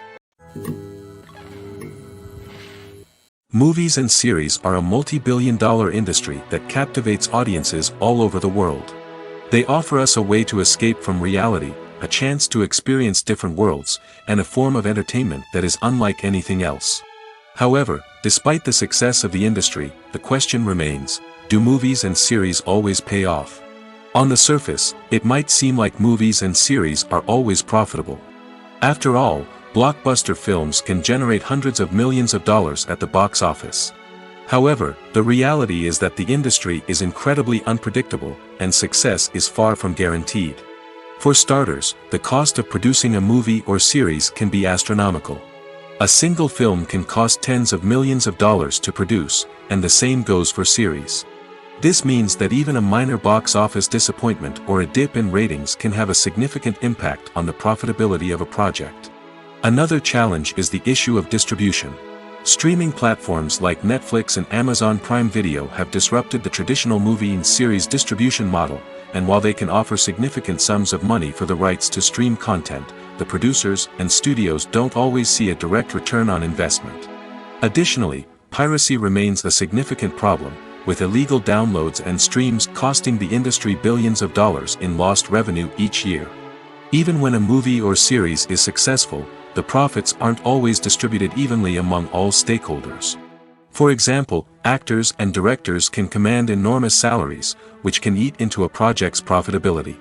Movies and series are a multi-billion-dollar industry that captivates audiences all over the world. They offer us a way to escape from reality, a chance to experience different worlds, and a form of entertainment that is unlike anything else. However, despite the success of the industry, the question remains, do movies and series always pay off? On the surface, it might seem like movies and series are always profitable. After all, blockbuster films can generate hundreds of millions of dollars at the box office. However, the reality is that the industry is incredibly unpredictable, and success is far from guaranteed. For starters, the cost of producing a movie or series can be astronomical. A single film can cost tens of millions of dollars to produce, and the same goes for series. This means that even a minor box office disappointment or a dip in ratings can have a significant impact on the profitability of a project. Another challenge is the issue of distribution. Streaming platforms like Netflix and Amazon Prime Video have disrupted the traditional movie and series distribution model, and while they can offer significant sums of money for the rights to stream content, the producers and studios don't always see a direct return on investment. Additionally, piracy remains a significant problem, with illegal downloads and streams costing the industry billions of dollars in lost revenue each year. Even when a movie or series is successful, the profits aren't always distributed evenly among all stakeholders. For example, actors and directors can command enormous salaries, which can eat into a project's profitability.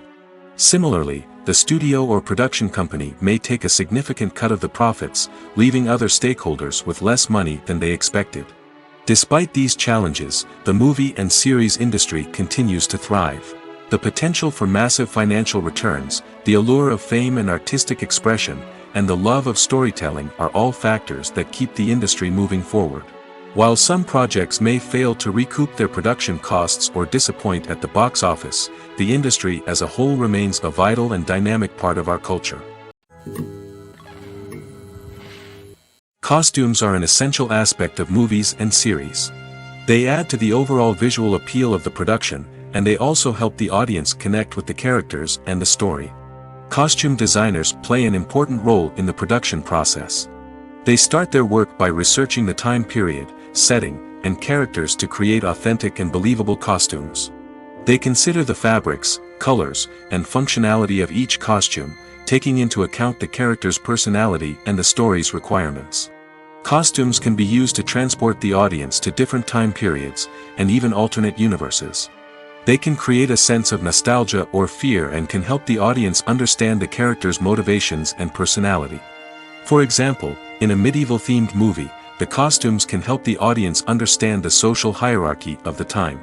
Similarly, the studio or production company may take a significant cut of the profits, leaving other stakeholders with less money than they expected. Despite these challenges, the movie and series industry continues to thrive. The potential for massive financial returns, the allure of fame and artistic expression, and the love of storytelling are all factors that keep the industry moving forward. While some projects may fail to recoup their production costs or disappoint at the box office, the industry as a whole remains a vital and dynamic part of our culture. Costumes are an essential aspect of movies and series. They add to the overall visual appeal of the production, and they also help the audience connect with the characters and the story. Costume designers play an important role in the production process. They start their work by researching the time period, setting, and characters to create authentic and believable costumes. They consider the fabrics, colors, and functionality of each costume, taking into account the character's personality and the story's requirements. Costumes can be used to transport the audience to different time periods, and even alternate universes. They can create a sense of nostalgia or fear and can help the audience understand the character's motivations and personality. For example, in a medieval-themed movie, the costumes can help the audience understand the social hierarchy of the time.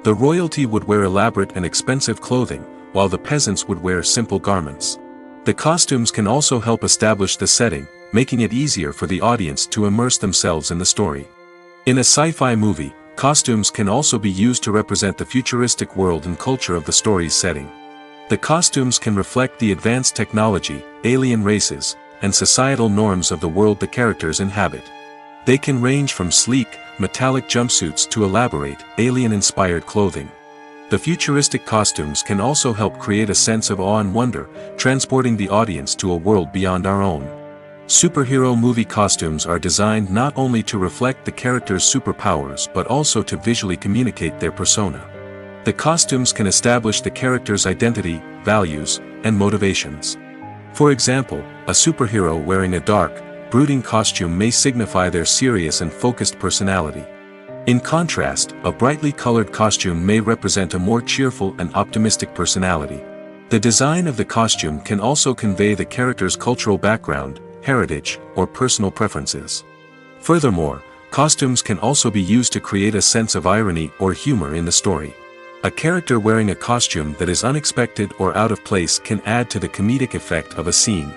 The royalty would wear elaborate and expensive clothing, while the peasants would wear simple garments. The costumes can also help establish the setting, making it easier for the audience to immerse themselves in the story. In a sci-fi movie, costumes can also be used to represent the futuristic world and culture of the story's setting. The costumes can reflect the advanced technology, alien races, and societal norms of the world the characters inhabit. They can range from sleek, metallic jumpsuits to elaborate, alien-inspired clothing. The futuristic costumes can also help create a sense of awe and wonder, transporting the audience to a world beyond our own. Superhero movie costumes are designed not only to reflect the character's superpowers but also to visually communicate their persona. The costumes can establish the character's identity, values, and motivations. For example, a superhero wearing a dark, brooding costume may signify their serious and focused personality. In contrast, a brightly colored costume may represent a more cheerful and optimistic personality. The design of the costume can also convey the character's cultural background, heritage, or personal preferences. Furthermore, costumes can also be used to create a sense of irony or humor in the story. A character wearing a costume that is unexpected or out of place can add to the comedic effect of a scene.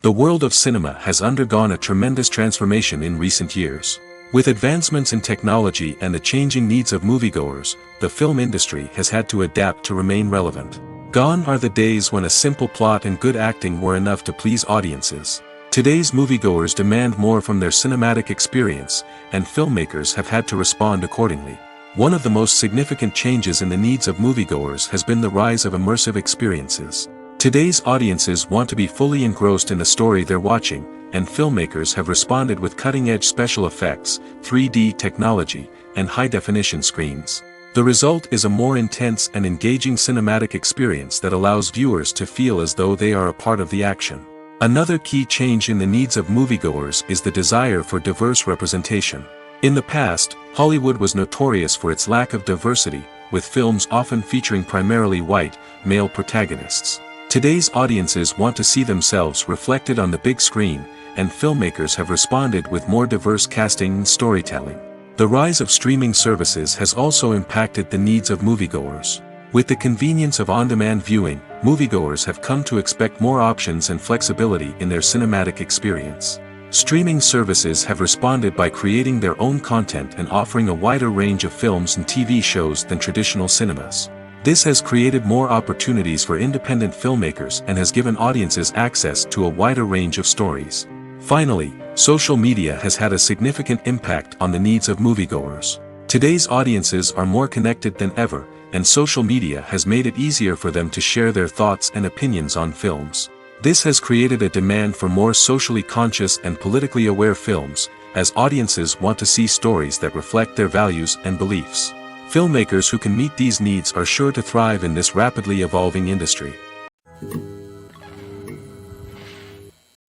The world of cinema has undergone a tremendous transformation in recent years. With advancements in technology and the changing needs of moviegoers, the film industry has had to adapt to remain relevant. Gone are the days when a simple plot and good acting were enough to please audiences. Today's moviegoers demand more from their cinematic experience, and filmmakers have had to respond accordingly. One of the most significant changes in the needs of moviegoers has been the rise of immersive experiences. Today's audiences want to be fully engrossed in the story they're watching, and filmmakers have responded with cutting-edge special effects, 3D technology, and high-definition screens. The result is a more intense and engaging cinematic experience that allows viewers to feel as though they are a part of the action. Another key change in the needs of moviegoers is the desire for diverse representation. In the past, Hollywood was notorious for its lack of diversity, with films often featuring primarily white, male protagonists. Today's audiences want to see themselves reflected on the big screen, and filmmakers have responded with more diverse casting and storytelling. The rise of streaming services has also impacted the needs of moviegoers. With the convenience of on-demand viewing, moviegoers have come to expect more options and flexibility in their cinematic experience. Streaming services have responded by creating their own content and offering a wider range of films and TV shows than traditional cinemas. This has created more opportunities for independent filmmakers and has given audiences access to a wider range of stories. Finally, social media has had a significant impact on the needs of moviegoers. Today's audiences are more connected than ever, and social media has made it easier for them to share their thoughts and opinions on films. This has created a demand for more socially conscious and politically aware films, as audiences want to see stories that reflect their values and beliefs. Filmmakers who can meet these needs are sure to thrive in this rapidly evolving industry.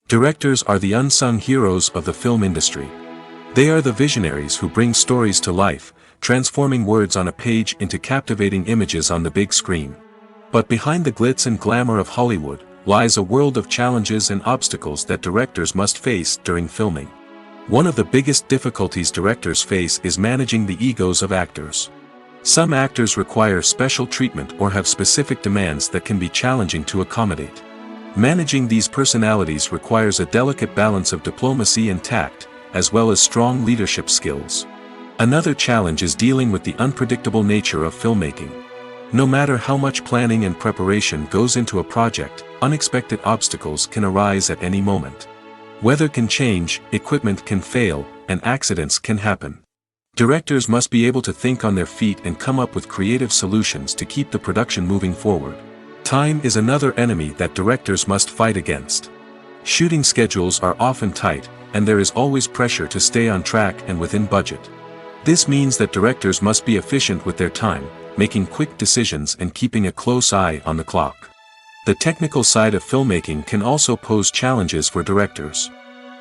Directors are the unsung heroes of the film industry. They are the visionaries who bring stories to life, transforming words on a page into captivating images on the big screen. But behind the glitz and glamour of Hollywood lies a world of challenges and obstacles that directors must face during filming. One of the biggest difficulties directors face is managing the egos of actors. Some actors require special treatment or have specific demands that can be challenging to accommodate. Managing these personalities requires a delicate balance of diplomacy and tact, as well as strong leadership skills. Another challenge is dealing with the unpredictable nature of filmmaking. No matter how much planning and preparation goes into a project, unexpected obstacles can arise at any moment. Weather can change, equipment can fail, and accidents can happen. Directors must be able to think on their feet and come up with creative solutions to keep the production moving forward. Time is another enemy that directors must fight against. Shooting schedules are often tight, and there is always pressure to stay on track and within budget. This means that directors must be efficient with their time, making quick decisions and keeping a close eye on the clock. The technical side of filmmaking can also pose challenges for directors.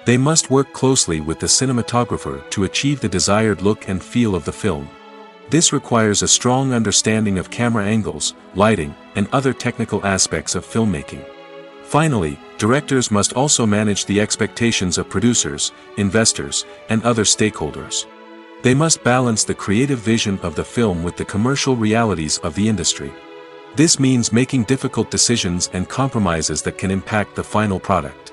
They must work closely with the cinematographer to achieve the desired look and feel of the film. This requires a strong understanding of camera angles, lighting, and other technical aspects of filmmaking. Finally, directors must also manage the expectations of producers, investors, and other stakeholders. They must balance the creative vision of the film with the commercial realities of the industry. This means making difficult decisions and compromises that can impact the final product.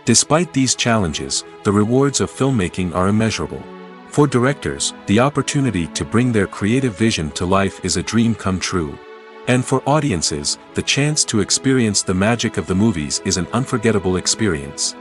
Despite these challenges, the rewards of filmmaking are immeasurable. For directors, the opportunity to bring their creative vision to life is a dream come true. And for audiences, the chance to experience the magic of the movies is an unforgettable experience.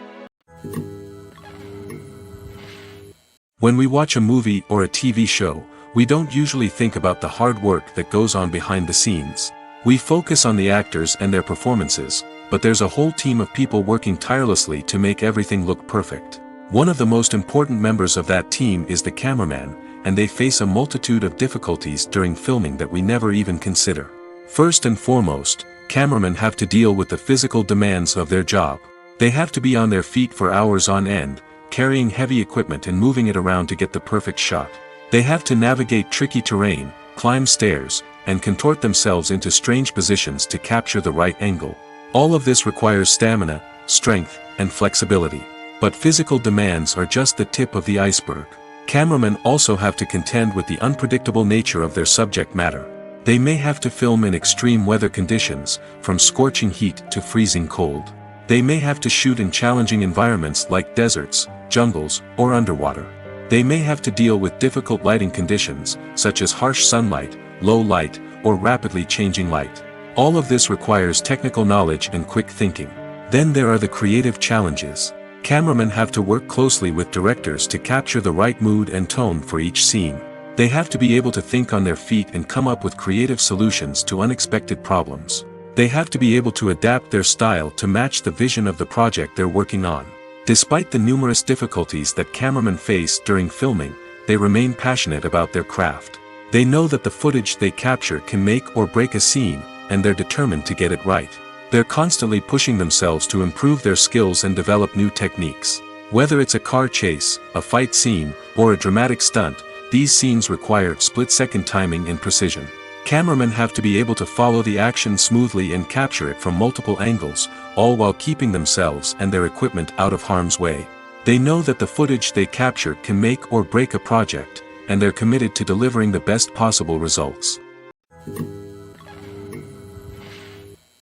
When we watch a movie or a TV show, we don't usually think about the hard work that goes on behind the scenes. We focus on the actors and their performances, but there's a whole team of people working tirelessly to make everything look perfect. One of the most important members of that team is the cameraman, and they face a multitude of difficulties during filming that we never even consider. First and foremost, cameramen have to deal with the physical demands of their job. They have to be on their feet for hours on end, carrying heavy equipment and moving it around to get the perfect shot. They have to navigate tricky terrain, climb stairs, and contort themselves into strange positions to capture the right angle. All of this requires stamina, strength, and flexibility. But physical demands are just the tip of the iceberg. Cameramen also have to contend with the unpredictable nature of their subject matter. They may have to film in extreme weather conditions, from scorching heat to freezing cold. They may have to shoot in challenging environments like deserts, jungles, or underwater. They may have to deal with difficult lighting conditions, such as harsh sunlight, low light, or rapidly changing light. All of this requires technical knowledge and quick thinking. Then there are the creative challenges. Cameramen have to work closely with directors to capture the right mood and tone for each scene. They have to be able to think on their feet and come up with creative solutions to unexpected problems. They have to be able to adapt their style to match the vision of the project they're working on. Despite the numerous difficulties that cameramen face during filming, they remain passionate about their craft. They know that the footage they capture can make or break a scene, and they're determined to get it right. They're constantly pushing themselves to improve their skills and develop new techniques. Whether it's a car chase, a fight scene, or a dramatic stunt, these scenes require split-second timing and precision. Cameramen have to be able to follow the action smoothly and capture it from multiple angles, all while keeping themselves and their equipment out of harm's way. They know that the footage they capture can make or break a project, and they're committed to delivering the best possible results.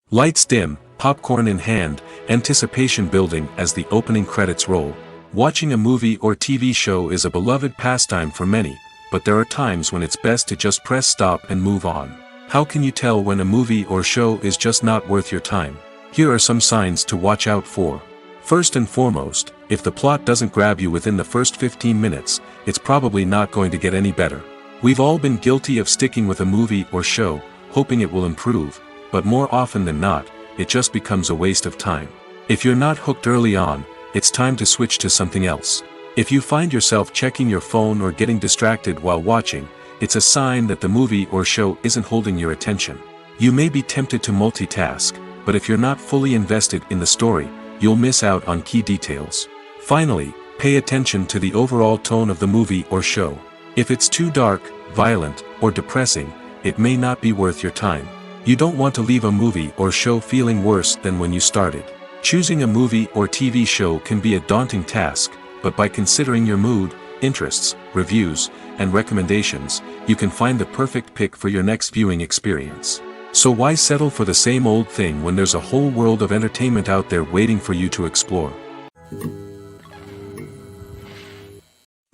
Lights dim, popcorn in hand, anticipation building as the opening credits roll. Watching a movie or TV show is a beloved pastime for many, but there are times when it's best to just press stop and move on. How can you tell when a movie or show is just not worth your time? Here are some signs to watch out for. First and foremost, if the plot doesn't grab you within the first 15 minutes, it's probably not going to get any better. We've all been guilty of sticking with a movie or show, hoping it will improve, but more often than not, it just becomes a waste of time. If you're not hooked early on, it's time to switch to something else. If you find yourself checking your phone or getting distracted while watching, it's a sign that the movie or show isn't holding your attention. You may be tempted to multitask, but if you're not fully invested in the story, you'll miss out on key details. Finally, pay attention to the overall tone of the movie or show. If it's too dark, violent, or depressing, it may not be worth your time. You don't want to leave a movie or show feeling worse than when you started. Choosing a movie or TV show can be a daunting task, but by considering your mood, interests, reviews, and recommendations, you can find the perfect pick for your next viewing experience. So why settle for the same old thing when there's a whole world of entertainment out there waiting for you to explore?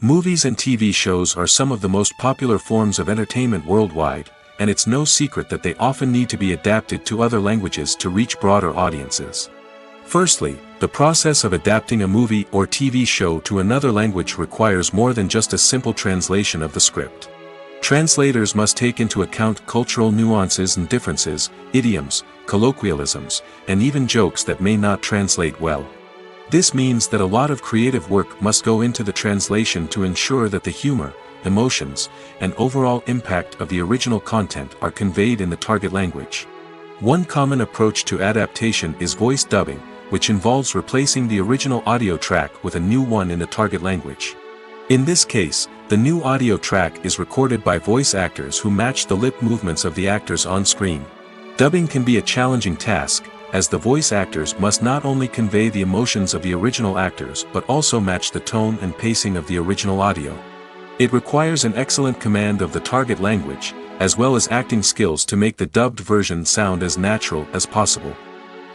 Movies and TV shows are some of the most popular forms of entertainment worldwide, and it's no secret that they often need to be adapted to other languages to reach broader audiences. Firstly, the process of adapting a movie or TV show to another language requires more than just a simple translation of the script. Translators must take into account cultural nuances and differences, idioms, colloquialisms, and even jokes that may not translate well. This means that a lot of creative work must go into the translation to ensure that the humor, emotions, and overall impact of the original content are conveyed in the target language. One common approach to adaptation is voice dubbing, which involves replacing the original audio track with a new one in the target language. In this case, the new audio track is recorded by voice actors who match the lip movements of the actors on screen. Dubbing can be a challenging task, as the voice actors must not only convey the emotions of the original actors but also match the tone and pacing of the original audio. It requires an excellent command of the target language, as well as acting skills to make the dubbed version sound as natural as possible.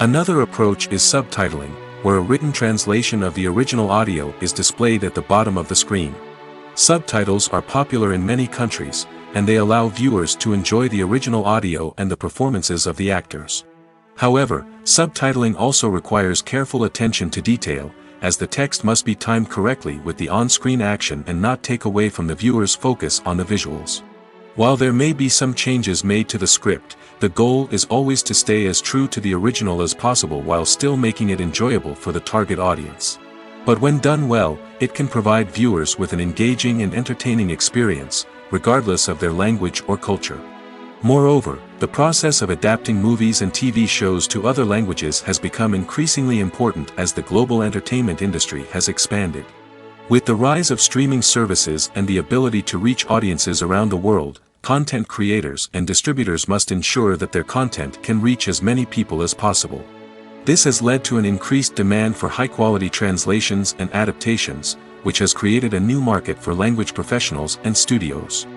Another approach is subtitling, where a written translation of the original audio is displayed at the bottom of the screen. Subtitles are popular in many countries, and they allow viewers to enjoy the original audio and the performances of the actors. However, subtitling also requires careful attention to detail, as the text must be timed correctly with the on-screen action and not take away from the viewer's focus on the visuals. While there may be some changes made to the script, the goal is always to stay as true to the original as possible while still making it enjoyable for the target audience. But when done well, it can provide viewers with an engaging and entertaining experience, regardless of their language or culture. Moreover, the process of adapting movies and TV shows to other languages has become increasingly important as the global entertainment industry has expanded. With the rise of streaming services and the ability to reach audiences around the world, content creators and distributors must ensure that their content can reach as many people as possible. This has led to an increased demand for high-quality translations and adaptations, which has created a new market for language professionals and studios.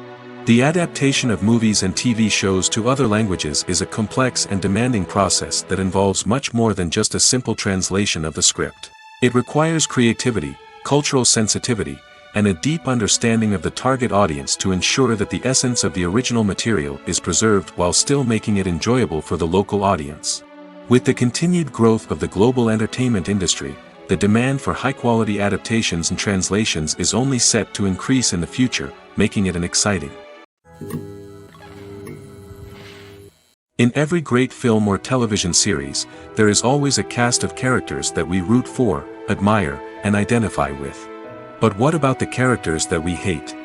The adaptation of movies and TV shows to other languages is a complex and demanding process that involves much more than just a simple translation of the script. It requires creativity, cultural sensitivity, and a deep understanding of the target audience to ensure that the essence of the original material is preserved while still making it enjoyable for the local audience. With the continued growth of the global entertainment industry, the demand for high-quality adaptations and translations is only set to increase in the future, making it an exciting. In every great film or television series, there is always a cast of characters that we root for, admire, and identify with. But what about the characters that we hate?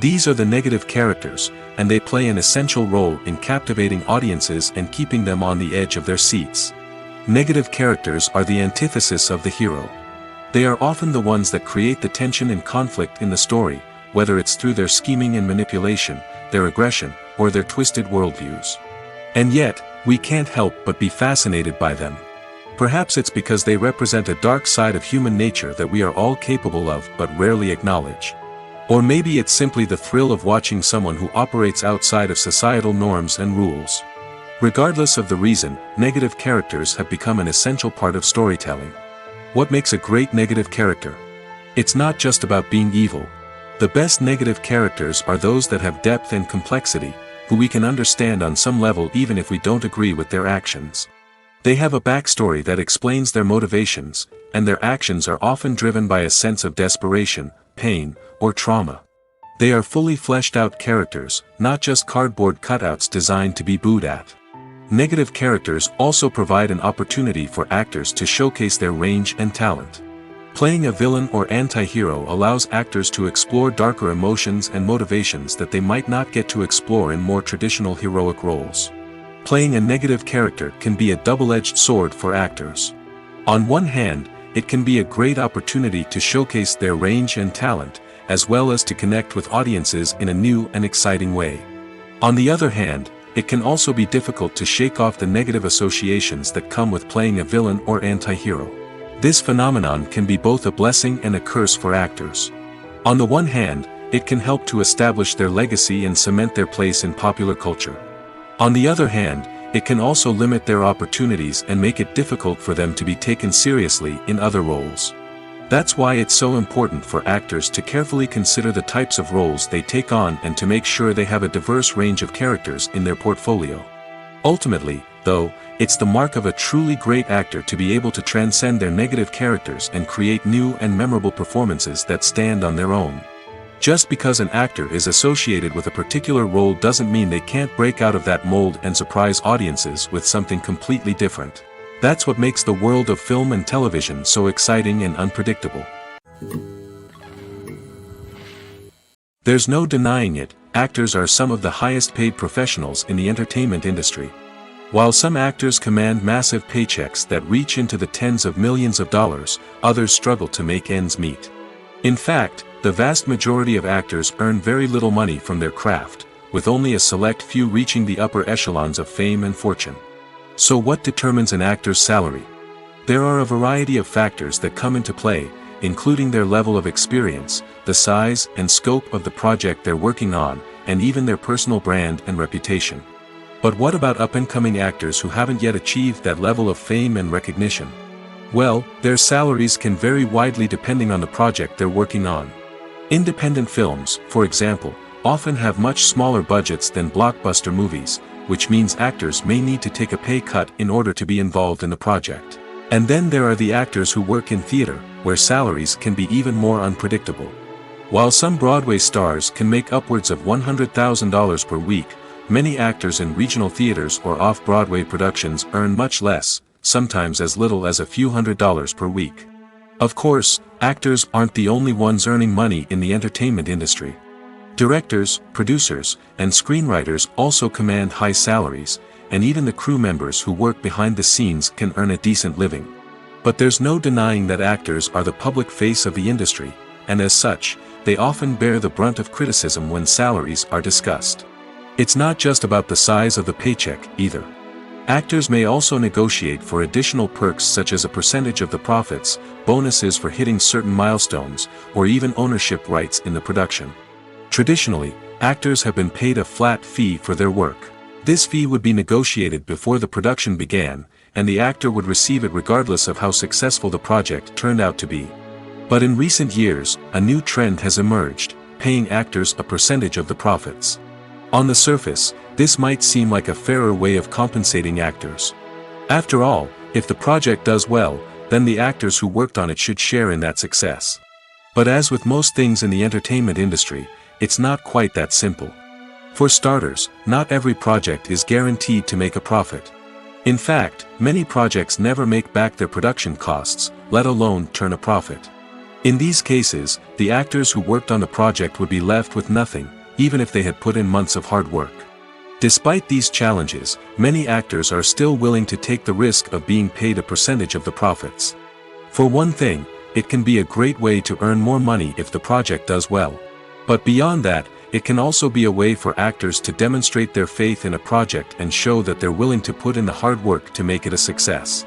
These are the negative characters, and they play an essential role in captivating audiences and keeping them on the edge of their seats. Negative characters are the antithesis of the hero. They are often the ones that create the tension and conflict in the story, whether it's through their scheming and manipulation, their aggression, or their twisted worldviews. And yet, we can't help but be fascinated by them. Perhaps it's because they represent a dark side of human nature that we are all capable of but rarely acknowledge. Or maybe it's simply the thrill of watching someone who operates outside of societal norms and rules. Regardless of the reason, negative characters have become an essential part of storytelling. What makes a great negative character? It's not just about being evil. The best negative characters are those that have depth and complexity, who we can understand on some level even if we don't agree with their actions. They have a backstory that explains their motivations, and their actions are often driven by a sense of desperation, pain, or trauma. They are fully fleshed out characters, not just cardboard cutouts designed to be booed at. Negative characters also provide an opportunity for actors to showcase their range and talent. Playing a villain or anti-hero allows actors to explore darker emotions and motivations that they might not get to explore in more traditional heroic roles. Playing a negative character can be a double-edged sword for actors. On one hand, it can be a great opportunity to showcase their range and talent, as well as to connect with audiences in a new and exciting way. On the other hand, it can also be difficult to shake off the negative associations that come with playing a villain or anti-hero. This phenomenon can be both a blessing and a curse for actors. On the one hand, it can help to establish their legacy and cement their place in popular culture. On the other hand, it can also limit their opportunities and make it difficult for them to be taken seriously in other roles. That's why it's so important for actors to carefully consider the types of roles they take on and to make sure they have a diverse range of characters in their portfolio. Ultimately, though, it's the mark of a truly great actor to be able to transcend their negative characters and create new and memorable performances that stand on their own. Just because an actor is associated with a particular role doesn't mean they can't break out of that mold and surprise audiences with something completely different. That's what makes the world of film and television so exciting and unpredictable. There's no denying it, actors are some of the highest paid professionals in the entertainment industry. While some actors command massive paychecks that reach into the tens of millions of dollars, others struggle to make ends meet. In fact, the vast majority of actors earn very little money from their craft, with only a select few reaching the upper echelons of fame and fortune. So what determines an actor's salary? There are a variety of factors that come into play, including their level of experience, the size and scope of the project they're working on, and even their personal brand and reputation. But what about up-and-coming actors who haven't yet achieved that level of fame and recognition? Well, their salaries can vary widely depending on the project they're working on. Independent films, for example, often have much smaller budgets than blockbuster movies, which means actors may need to take a pay cut in order to be involved in the project. And then there are the actors who work in theater, where salaries can be even more unpredictable. While some Broadway stars can make upwards of $100,000 per week, many actors in regional theaters or off-Broadway productions earn much less, sometimes as little as a few $100s per week. Of course, actors aren't the only ones earning money in the entertainment industry. Directors, producers, and screenwriters also command high salaries, and even the crew members who work behind the scenes can earn a decent living. But there's no denying that actors are the public face of the industry, and as such, they often bear the brunt of criticism when salaries are discussed. It's not just about the size of the paycheck, either. Actors may also negotiate for additional perks such as a percentage of the profits, bonuses for hitting certain milestones, or even ownership rights in the production. Traditionally, actors have been paid a flat fee for their work. This fee would be negotiated before the production began, and the actor would receive it regardless of how successful the project turned out to be. But in recent years, a new trend has emerged, paying actors a percentage of the profits. On the surface, this might seem like a fairer way of compensating actors. After all, if the project does well, then the actors who worked on it should share in that success. But as with most things in the entertainment industry, it's not quite that simple. For starters, not every project is guaranteed to make a profit. In fact, many projects never make back their production costs, let alone turn a profit. In these cases, the actors who worked on the project would be left with nothing, even if they had put in months of hard work. Despite these challenges, many actors are still willing to take the risk of being paid a percentage of the profits. For one thing, it can be a great way to earn more money if the project does well. But beyond that, it can also be a way for actors to demonstrate their faith in a project and show that they're willing to put in the hard work to make it a success.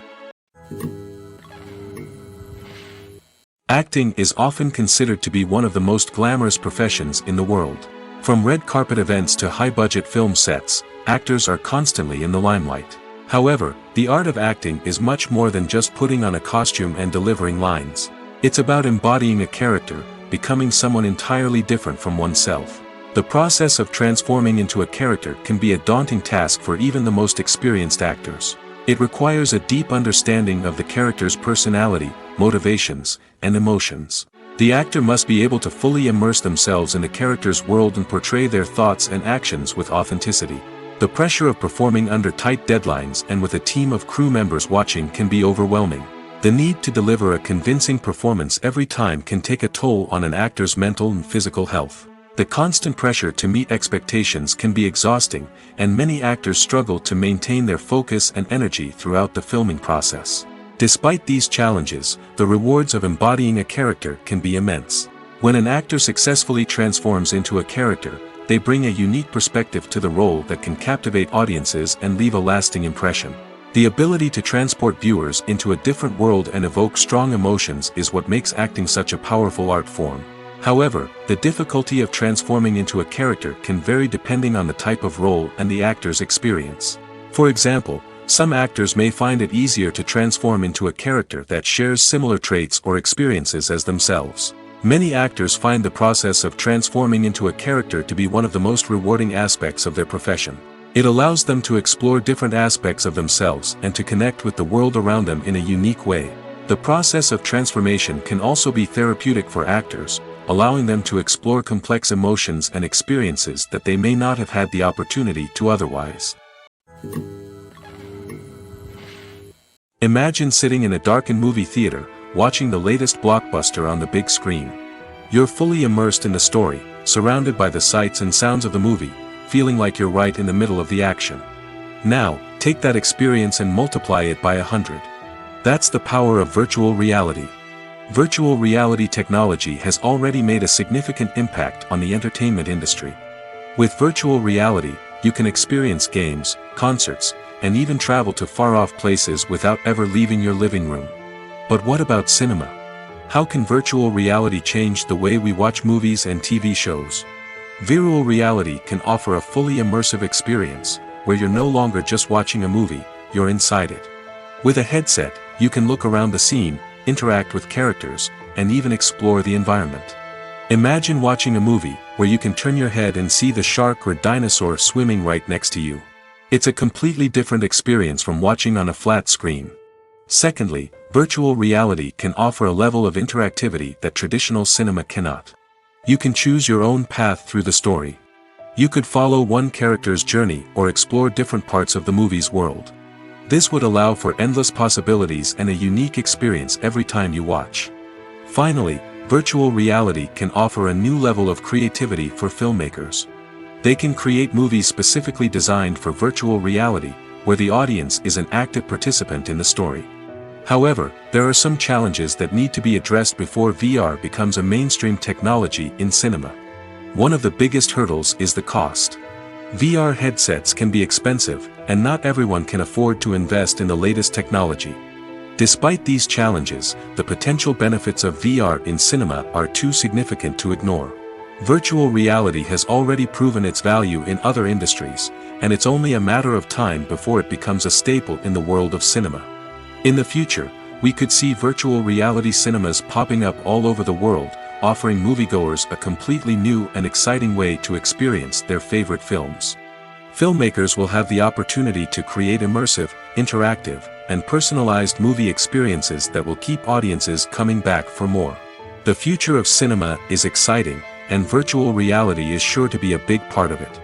Acting is often considered to be one of the most glamorous professions in the world. From red carpet events to high-budget film sets, actors are constantly in the limelight. However, the art of acting is much more than just putting on a costume and delivering lines. It's about embodying a character, becoming someone entirely different from oneself. The process of transforming into a character can be a daunting task for even the most experienced actors. It requires a deep understanding of the character's personality, motivations, and emotions. The actor must be able to fully immerse themselves in the character's world and portray their thoughts and actions with authenticity. The pressure of performing under tight deadlines and with a team of crew members watching can be overwhelming. The need to deliver a convincing performance every time can take a toll on an actor's mental and physical health. The constant pressure to meet expectations can be exhausting, and many actors struggle to maintain their focus and energy throughout the filming process. Despite these challenges, the rewards of embodying a character can be immense. When an actor successfully transforms into a character, they bring a unique perspective to the role that can captivate audiences and leave a lasting impression. The ability to transport viewers into a different world and evoke strong emotions is what makes acting such a powerful art form. However, the difficulty of transforming into a character can vary depending on the type of role and the actor's experience. For example, some actors may find it easier to transform into a character that shares similar traits or experiences as themselves. Many actors find the process of transforming into a character to be one of the most rewarding aspects of their profession. It allows them to explore different aspects of themselves and to connect with the world around them in a unique way. The process of transformation can also be therapeutic for actors, allowing them to explore complex emotions and experiences that they may not have had the opportunity to otherwise. Imagine sitting in a darkened movie theater, watching the latest blockbuster on the big screen. You're fully immersed in the story, surrounded by the sights and sounds of the movie, feeling like you're right in the middle of the action. Now, take that experience and multiply it by 100. That's the power of virtual reality. Virtual reality technology has already made a significant impact on the entertainment industry. With virtual reality, you can experience games, concerts, and even travel to far-off places without ever leaving your living room. But what about cinema? How can virtual reality change the way we watch movies and TV shows? Virtual reality can offer a fully immersive experience, where you're no longer just watching a movie, you're inside it. With a headset, you can look around the scene, interact with characters, and even explore the environment. Imagine watching a movie where you can turn your head and see the shark or dinosaur swimming right next to you. It's a completely different experience from watching on a flat screen. Secondly, virtual reality can offer a level of interactivity that traditional cinema cannot. You can choose your own path through the story. You could follow one character's journey or explore different parts of the movie's world. This would allow for endless possibilities and a unique experience every time you watch. Finally, virtual reality can offer a new level of creativity for filmmakers. They can create movies specifically designed for virtual reality, where the audience is an active participant in the story. However, there are some challenges that need to be addressed before VR becomes a mainstream technology in cinema. One of the biggest hurdles is the cost. VR headsets can be expensive, and not everyone can afford to invest in the latest technology. Despite these challenges, the potential benefits of VR in cinema are too significant to ignore. Virtual reality has already proven its value in other industries, and it's only a matter of time before it becomes a staple in the world of cinema. In the future, We could see virtual reality cinemas popping up all over the world, offering moviegoers a completely new and exciting way to experience their favorite films. Filmmakers will have the opportunity to create immersive, interactive, and personalized movie experiences that will keep audiences coming back for more. The future of cinema is exciting, and virtual reality is sure to be a big part of it.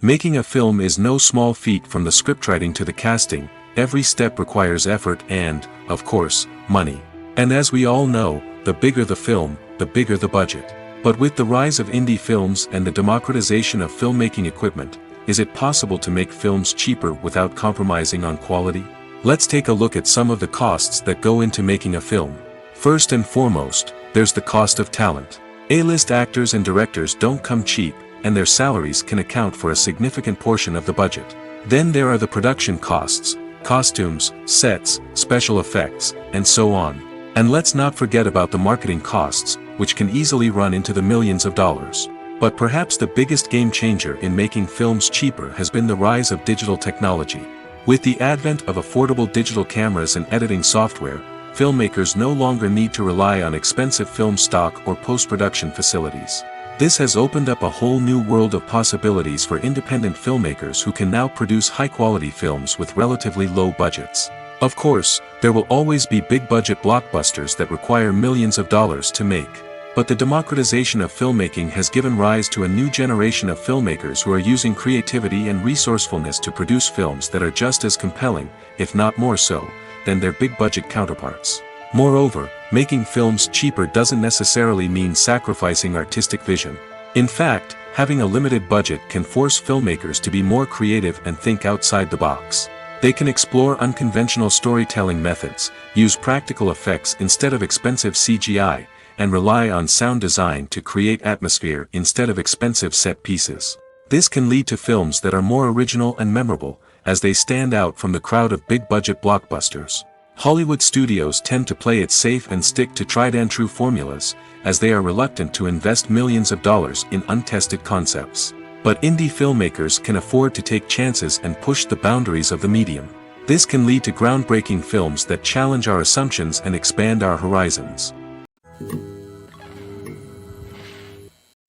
Making a film is no small feat. From the scriptwriting to the casting, every step requires effort and, of course, money. And as we all know, the bigger the film, the bigger the budget. But with the rise of indie films and the democratization of filmmaking equipment, is it possible to make films cheaper without compromising on quality? Let's take a look at some of the costs that go into making a film. First and foremost, there's the cost of talent. A-list actors and directors don't come cheap, and their salaries can account for a significant portion of the budget. Then there are the production costs, costumes, sets, special effects, and so on. And let's not forget about the marketing costs, which can easily run into the millions of dollars. But perhaps the biggest game changer in making films cheaper has been the rise of digital technology. With the advent of affordable digital cameras and editing software, filmmakers no longer need to rely on expensive film stock or post-production facilities. This has opened up a whole new world of possibilities for independent filmmakers who can now produce high-quality films with relatively low budgets. Of course, there will always be big-budget blockbusters that require millions of dollars to make. But the democratization of filmmaking has given rise to a new generation of filmmakers who are using creativity and resourcefulness to produce films that are just as compelling, if not more so, than their big-budget counterparts. Moreover, making films cheaper doesn't necessarily mean sacrificing artistic vision. In fact, having a limited budget can force filmmakers to be more creative and think outside the box. They can explore unconventional storytelling methods, use practical effects instead of expensive CGI, and rely on sound design to create atmosphere instead of expensive set pieces. This can lead to films that are more original and memorable, as they stand out from the crowd of big-budget blockbusters. Hollywood studios tend to play it safe and stick to tried-and-true formulas, as they are reluctant to invest millions of dollars in untested concepts. But indie filmmakers can afford to take chances and push the boundaries of the medium. This can lead to groundbreaking films that challenge our assumptions and expand our horizons.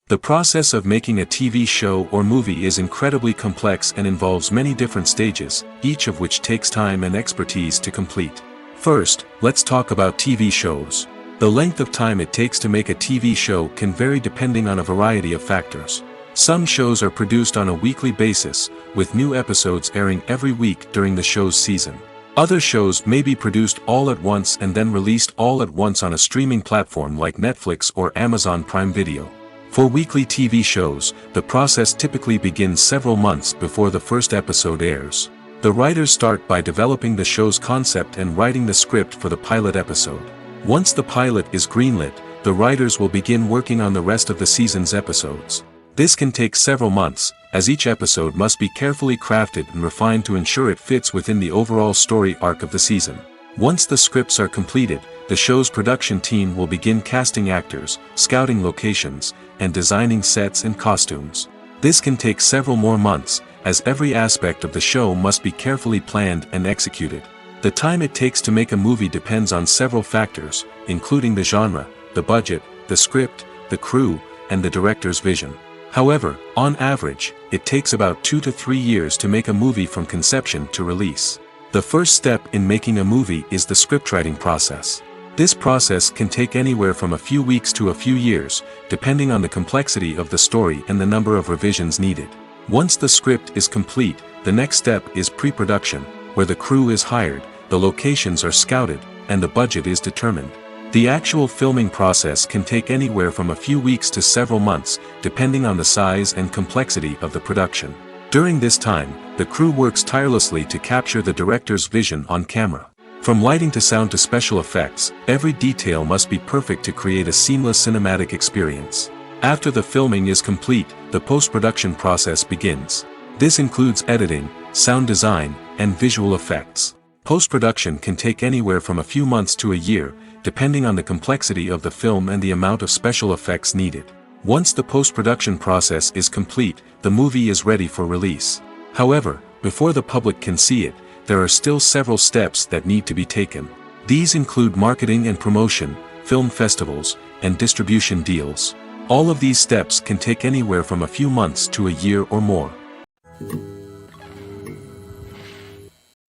The process of making a TV show or movie is incredibly complex and involves many different stages, each of which takes time and expertise to complete. First, let's talk about TV shows. The length of time it takes to make a TV show can vary depending on a variety of factors. Some shows are produced on a weekly basis, with new episodes airing every week during the show's season. Other shows may be produced all at once and then released all at once on a streaming platform like Netflix or Amazon Prime Video. For weekly TV shows, the process typically begins several months before the first episode airs. The writers start by developing the show's concept and writing the script for the pilot episode. Once the pilot is greenlit, the writers will begin working on the rest of the season's episodes. This can take several months, as each episode must be carefully crafted and refined to ensure it fits within the overall story arc of the season. Once the scripts are completed, the show's production team will begin casting actors, scouting locations, and designing sets and costumes. This can take several more months, as every aspect of the show must be carefully planned and executed. The time it takes to make a movie depends on several factors, including the genre, the budget, the script, the crew, and the director's vision. However, on average, it takes about 2 to 3 years to make a movie from conception to release. The first step in making a movie is the scriptwriting process. This process can take anywhere from a few weeks to a few years, depending on the complexity of the story and the number of revisions needed. Once the script is complete, the next step is pre-production, where the crew is hired, the locations are scouted, and the budget is determined. The actual filming process can take anywhere from a few weeks to several months, depending on the size and complexity of the production. During this time, the crew works tirelessly to capture the director's vision on camera. From lighting to sound to special effects, every detail must be perfect to create a seamless cinematic experience. After the filming is complete, the post-production process begins. This includes editing, sound design, and visual effects. Post-production can take anywhere from a few months to a year, depending on the complexity of the film and the amount of special effects needed. Once the post-production process is complete, the movie is ready for release. However, before the public can see it, there are still several steps that need to be taken. These include marketing and promotion, film festivals, and distribution deals. All of these steps can take anywhere from a few months to a year or more.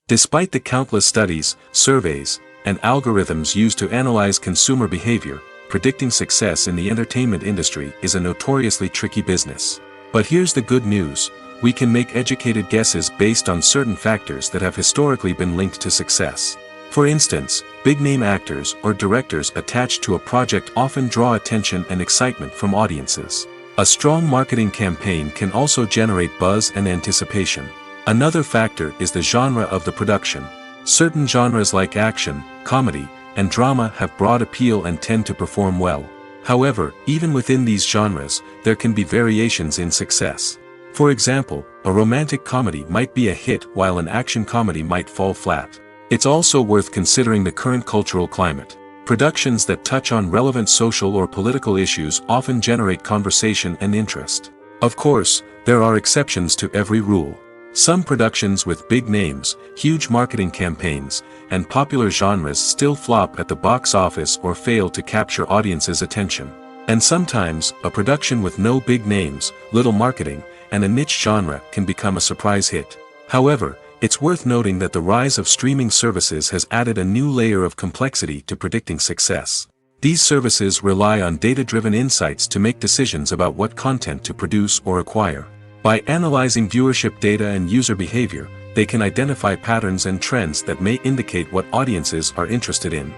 Despite the countless studies, surveys, and algorithms used to analyze consumer behavior, predicting success in the entertainment industry is a notoriously tricky business. But here's the good news: we can make educated guesses based on certain factors that have historically been linked to success. For instance, big-name actors or directors attached to a project often draw attention and excitement from audiences. A strong marketing campaign can also generate buzz and anticipation. Another factor is the genre of the production. Certain genres like action, comedy, and drama have broad appeal and tend to perform well. However, even within these genres, there can be variations in success. For example, a romantic comedy might be a hit while an action comedy might fall flat. It's also worth considering the current cultural climate. Productions that touch on relevant social or political issues often generate conversation and interest. Of course, there are exceptions to every rule. Some productions with big names, huge marketing campaigns, and popular genres still flop at the box office or fail to capture audiences' attention. And sometimes, a production with no big names, little marketing, and a niche genre can become a surprise hit. However, it's worth noting that the rise of streaming services has added a new layer of complexity to predicting success. These services rely on data-driven insights to make decisions about what content to produce or acquire. By analyzing viewership data and user behavior, they can identify patterns and trends that may indicate what audiences are interested in.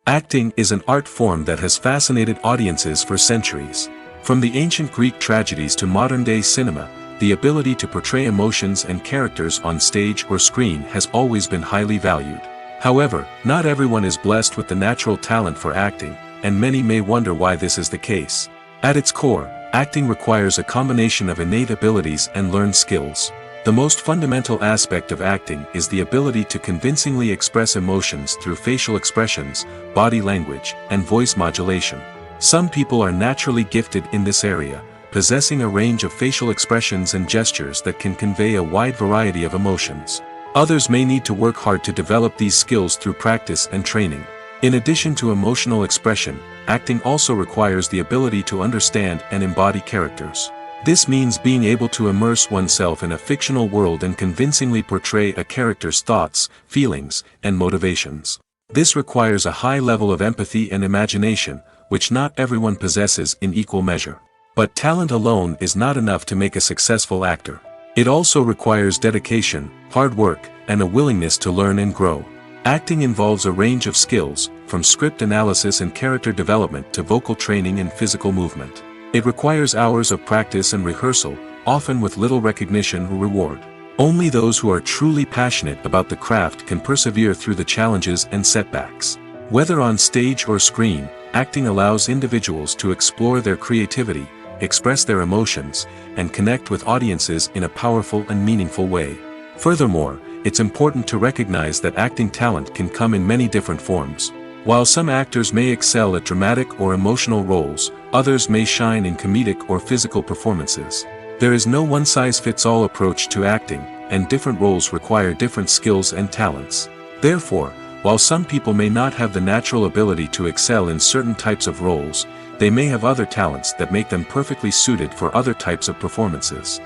Acting is an art form that has fascinated audiences for centuries. From the ancient Greek tragedies to modern-day cinema, the ability to portray emotions and characters on stage or screen has always been highly valued. However, not everyone is blessed with the natural talent for acting, and many may wonder why this is the case. At its core, acting requires a combination of innate abilities and learned skills. The most fundamental aspect of acting is the ability to convincingly express emotions through facial expressions, body language, and voice modulation. Some people are naturally gifted in this area, possessing a range of facial expressions and gestures that can convey a wide variety of emotions. Others may need to work hard to develop these skills through practice and training. In addition to emotional expression, acting also requires the ability to understand and embody characters. This means being able to immerse oneself in a fictional world and convincingly portray a character's thoughts, feelings, and motivations. This requires a high level of empathy and imagination, which not everyone possesses in equal measure. But talent alone is not enough to make a successful actor. It also requires dedication, hard work, and a willingness to learn and grow. Acting involves a range of skills, from script analysis and character development to vocal training and physical movement. It requires hours of practice and rehearsal, often with little recognition or reward. Only those who are truly passionate about the craft can persevere through the challenges and setbacks. Whether on stage or screen, acting allows individuals to explore their creativity, express their emotions, and connect with audiences in a powerful and meaningful way. Furthermore, it's important to recognize that acting talent can come in many different forms. While some actors may excel at dramatic or emotional roles, others may shine in comedic or physical performances. There is no one-size-fits-all approach to acting, and different roles require different skills and talents. Therefore, while some people may not have the natural ability to excel in certain types of roles, they may have other talents that make them perfectly suited for other types of performances.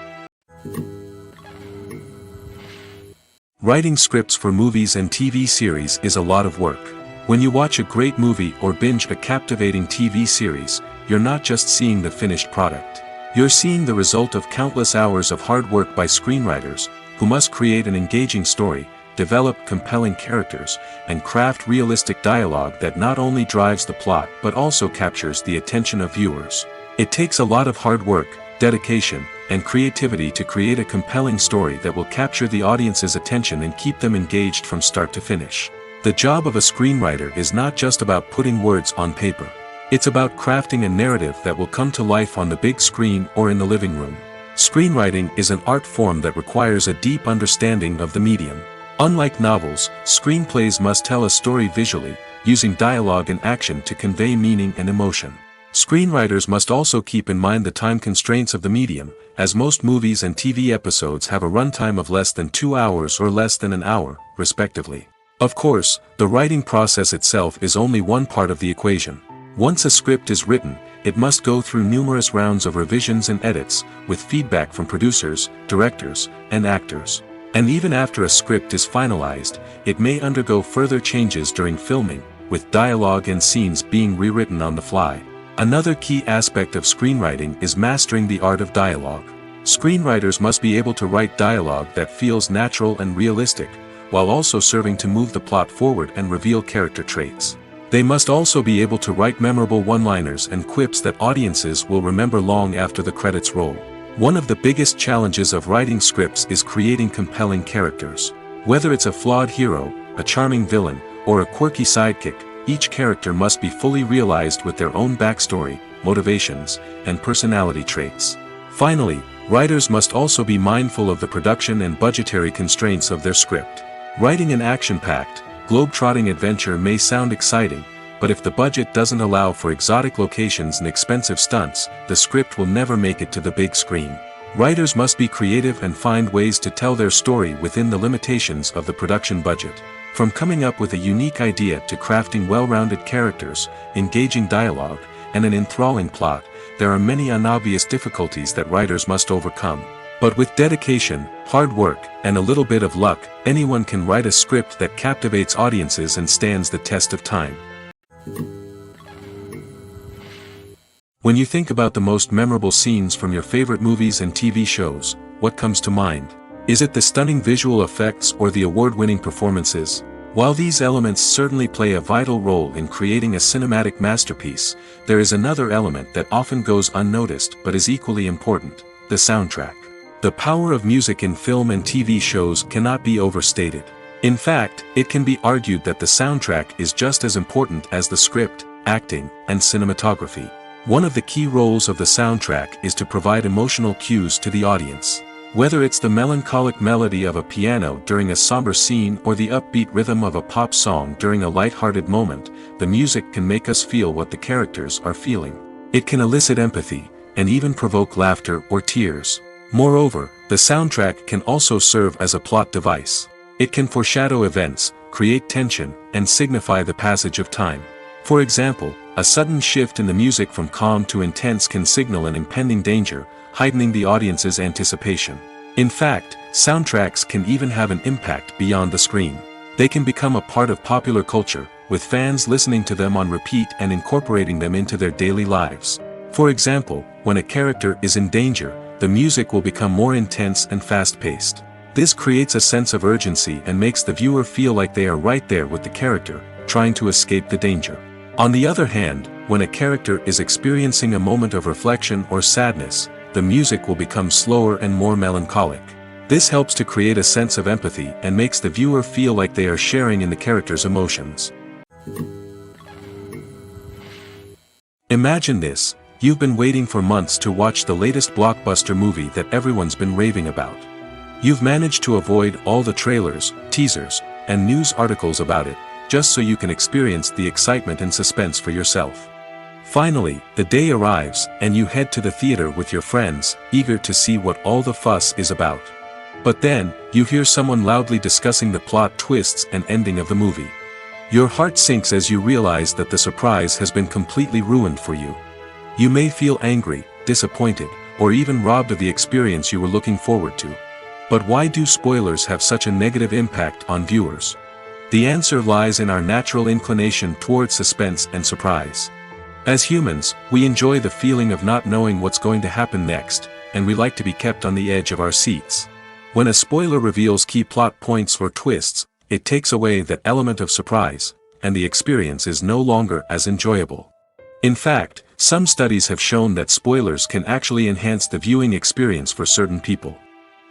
Writing scripts for movies and TV series is a lot of work. When you watch a great movie or binge a captivating TV series, you're not just seeing the finished product. You're seeing the result of countless hours of hard work by screenwriters, who must create an engaging story, develop compelling characters, and craft realistic dialogue that not only drives the plot but also captures the attention of viewers. It takes a lot of hard work, dedication, and creativity to create a compelling story that will capture the audience's attention and keep them engaged from start to finish. The job of a screenwriter is not just about putting words on paper. It's about crafting a narrative that will come to life on the big screen or in the living room. Screenwriting is an art form that requires a deep understanding of the medium. Unlike novels, screenplays must tell a story visually, using dialogue and action to convey meaning and emotion. Screenwriters must also keep in mind the time constraints of the medium, as most movies and TV episodes have a runtime of less than 2 hours or less than an hour, respectively. Of course, the writing process itself is only one part of the equation. Once a script is written, it must go through numerous rounds of revisions and edits, with feedback from producers, directors, and actors. And even after a script is finalized, it may undergo further changes during filming, with dialogue and scenes being rewritten on the fly. Another key aspect of screenwriting is mastering the art of dialogue. Screenwriters must be able to write dialogue that feels natural and realistic, while also serving to move the plot forward and reveal character traits. They must also be able to write memorable one-liners and quips that audiences will remember long after the credits roll. One of the biggest challenges of writing scripts is creating compelling characters. Whether it's a flawed hero, a charming villain, or a quirky sidekick, each character must be fully realized with their own backstory, motivations, and personality traits. Finally, writers must also be mindful of the production and budgetary constraints of their script. Writing an action-packed, globe-trotting adventure may sound exciting, but if the budget doesn't allow for exotic locations and expensive stunts, the script will never make it to the big screen. Writers must be creative and find ways to tell their story within the limitations of the production budget. From coming up with a unique idea to crafting well-rounded characters, engaging dialogue, and an enthralling plot, there are many unobvious difficulties that writers must overcome. But with dedication, hard work, and a little bit of luck, anyone can write a script that captivates audiences and stands the test of time. When you think about the most memorable scenes from your favorite movies and TV shows, what comes to mind? Is it the stunning visual effects or the award-winning performances? While these elements certainly play a vital role in creating a cinematic masterpiece, there is another element that often goes unnoticed but is equally important: the soundtrack. The power of music in film and TV shows cannot be overstated. In fact, it can be argued that the soundtrack is just as important as the script, acting, and cinematography. One of the key roles of the soundtrack is to provide emotional cues to the audience. Whether it's the melancholic melody of a piano during a somber scene or the upbeat rhythm of a pop song during a light-hearted moment, the music can make us feel what the characters are feeling. It can elicit empathy, and even provoke laughter or tears. Moreover, the soundtrack can also serve as a plot device. It can foreshadow events, create tension, and signify the passage of time. For example, a sudden shift in the music from calm to intense can signal an impending danger, heightening the audience's anticipation. In fact, soundtracks can even have an impact beyond the screen. They can become a part of popular culture, with fans listening to them on repeat and incorporating them into their daily lives. For example, when a character is in danger, the music will become more intense and fast-paced. This creates a sense of urgency and makes the viewer feel like they are right there with the character, trying to escape the danger. On the other hand, when a character is experiencing a moment of reflection or sadness, the music will become slower and more melancholic. This helps to create a sense of empathy and makes the viewer feel like they are sharing in the character's emotions. Imagine this: you've been waiting for months to watch the latest blockbuster movie that everyone's been raving about. You've managed to avoid all the trailers, teasers, and news articles about it, just so you can experience the excitement and suspense for yourself. Finally, the day arrives, and you head to the theater with your friends, eager to see what all the fuss is about. But then, you hear someone loudly discussing the plot twists and ending of the movie. Your heart sinks as you realize that the surprise has been completely ruined for you. You may feel angry, disappointed, or even robbed of the experience you were looking forward to. But why do spoilers have such a negative impact on viewers? The answer lies in our natural inclination towards suspense and surprise. As humans, we enjoy the feeling of not knowing what's going to happen next, and we like to be kept on the edge of our seats. When a spoiler reveals key plot points or twists, it takes away that element of surprise, and the experience is no longer as enjoyable. In fact, some studies have shown that spoilers can actually enhance the viewing experience for certain people.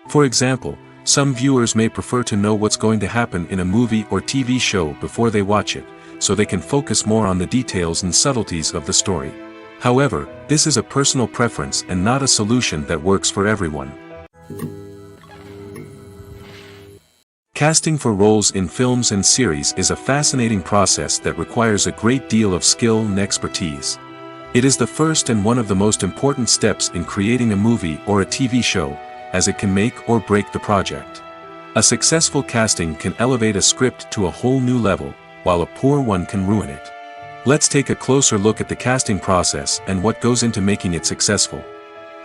For example, some viewers may prefer to know what's going to happen in a movie or TV show before they watch it, so they can focus more on the details and subtleties of the story. However, this is a personal preference and not a solution that works for everyone. Casting for roles in films and series is a fascinating process that requires a great deal of skill and expertise. It is the first and one of the most important steps in creating a movie or a TV show, as it can make or break the project. A successful casting can elevate a script to a whole new level, while a poor one can ruin it. Let's take a closer look at the casting process and what goes into making it successful.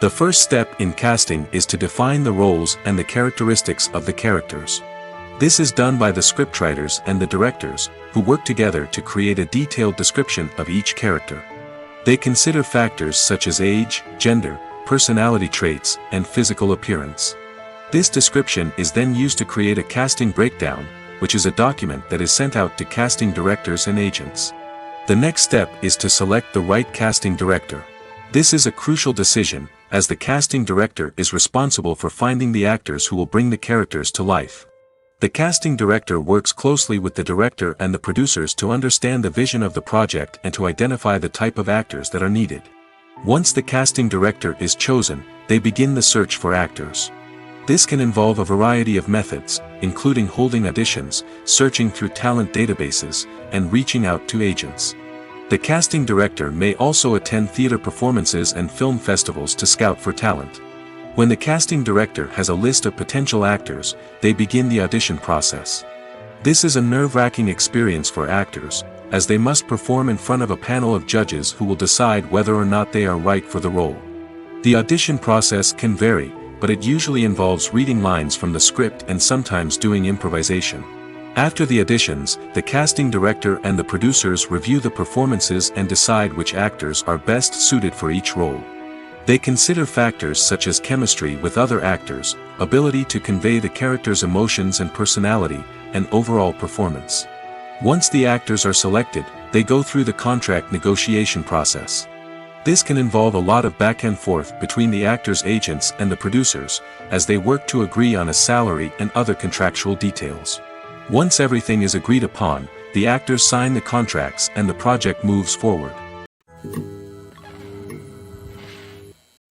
The first step in casting is to define the roles and the characteristics of the characters. This is done by the scriptwriters and the directors, who work together to create a detailed description of each character. They consider factors such as age, gender, personality traits, and physical appearance. This description is then used to create a casting breakdown, which is a document that is sent out to casting directors and agents. The next step is to select the right casting director. This is a crucial decision, as the casting director is responsible for finding the actors who will bring the characters to life. The casting director works closely with the director and the producers to understand the vision of the project and to identify the type of actors that are needed. Once the casting director is chosen, they begin the search for actors. This can involve a variety of methods, including holding auditions, searching through talent databases, and reaching out to agents. The casting director may also attend theater performances and film festivals to scout for talent. When the casting director has a list of potential actors, they begin the audition process. This is a nerve-wracking experience for actors, as they must perform in front of a panel of judges who will decide whether or not they are right for the role. The audition process can vary, but it usually involves reading lines from the script and sometimes doing improvisation. After the auditions, the casting director and the producers review the performances and decide which actors are best suited for each role. They consider factors such as chemistry with other actors, ability to convey the character's emotions and personality, and overall performance. Once the actors are selected, they go through the contract negotiation process. This can involve a lot of back and forth between the actors' agents and the producers, as they work to agree on a salary and other contractual details. Once everything is agreed upon, the actors sign the contracts and the project moves forward.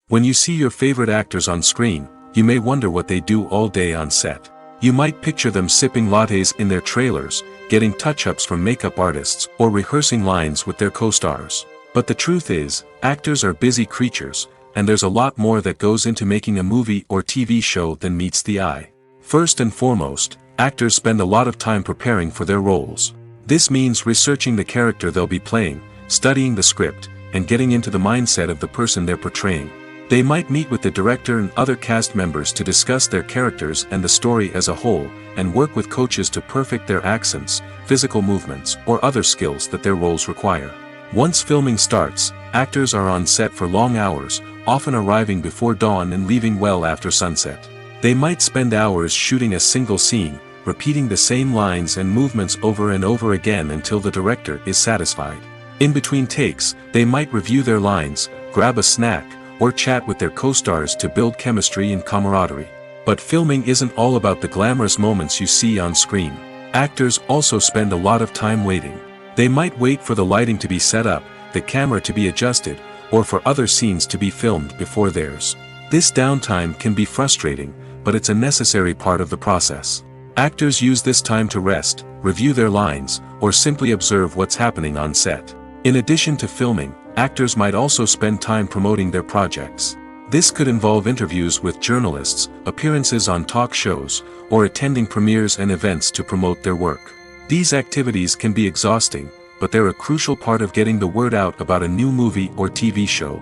When you see your favorite actors on screen, you may wonder what they do all day on set. You might picture them sipping lattes in their trailers, getting touch-ups from makeup artists, or rehearsing lines with their co-stars. But the truth is, actors are busy creatures, and there's a lot more that goes into making a movie or TV show than meets the eye. First and foremost, actors spend a lot of time preparing for their roles. This means researching the character they'll be playing, studying the script, and getting into the mindset of the person they're portraying. They might meet with the director and other cast members to discuss their characters and the story as a whole, and work with coaches to perfect their accents, physical movements, or other skills that their roles require. Once filming starts, actors are on set for long hours, often arriving before dawn and leaving well after sunset. They might spend hours shooting a single scene, repeating the same lines and movements over and over again until the director is satisfied. In between takes, they might review their lines, grab a snack, or chat with their co-stars to build chemistry and camaraderie. But filming isn't all about the glamorous moments you see on screen. Actors also spend a lot of time waiting. They might wait for the lighting to be set up, the camera to be adjusted, or for other scenes to be filmed before theirs. This downtime can be frustrating, but it's a necessary part of the process. Actors use this time to rest, review their lines, or simply observe what's happening on set. In addition to filming, actors might also spend time promoting their projects. This could involve interviews with journalists, appearances on talk shows, or attending premieres and events to promote their work. These activities can be exhausting, but they're a crucial part of getting the word out about a new movie or TV show.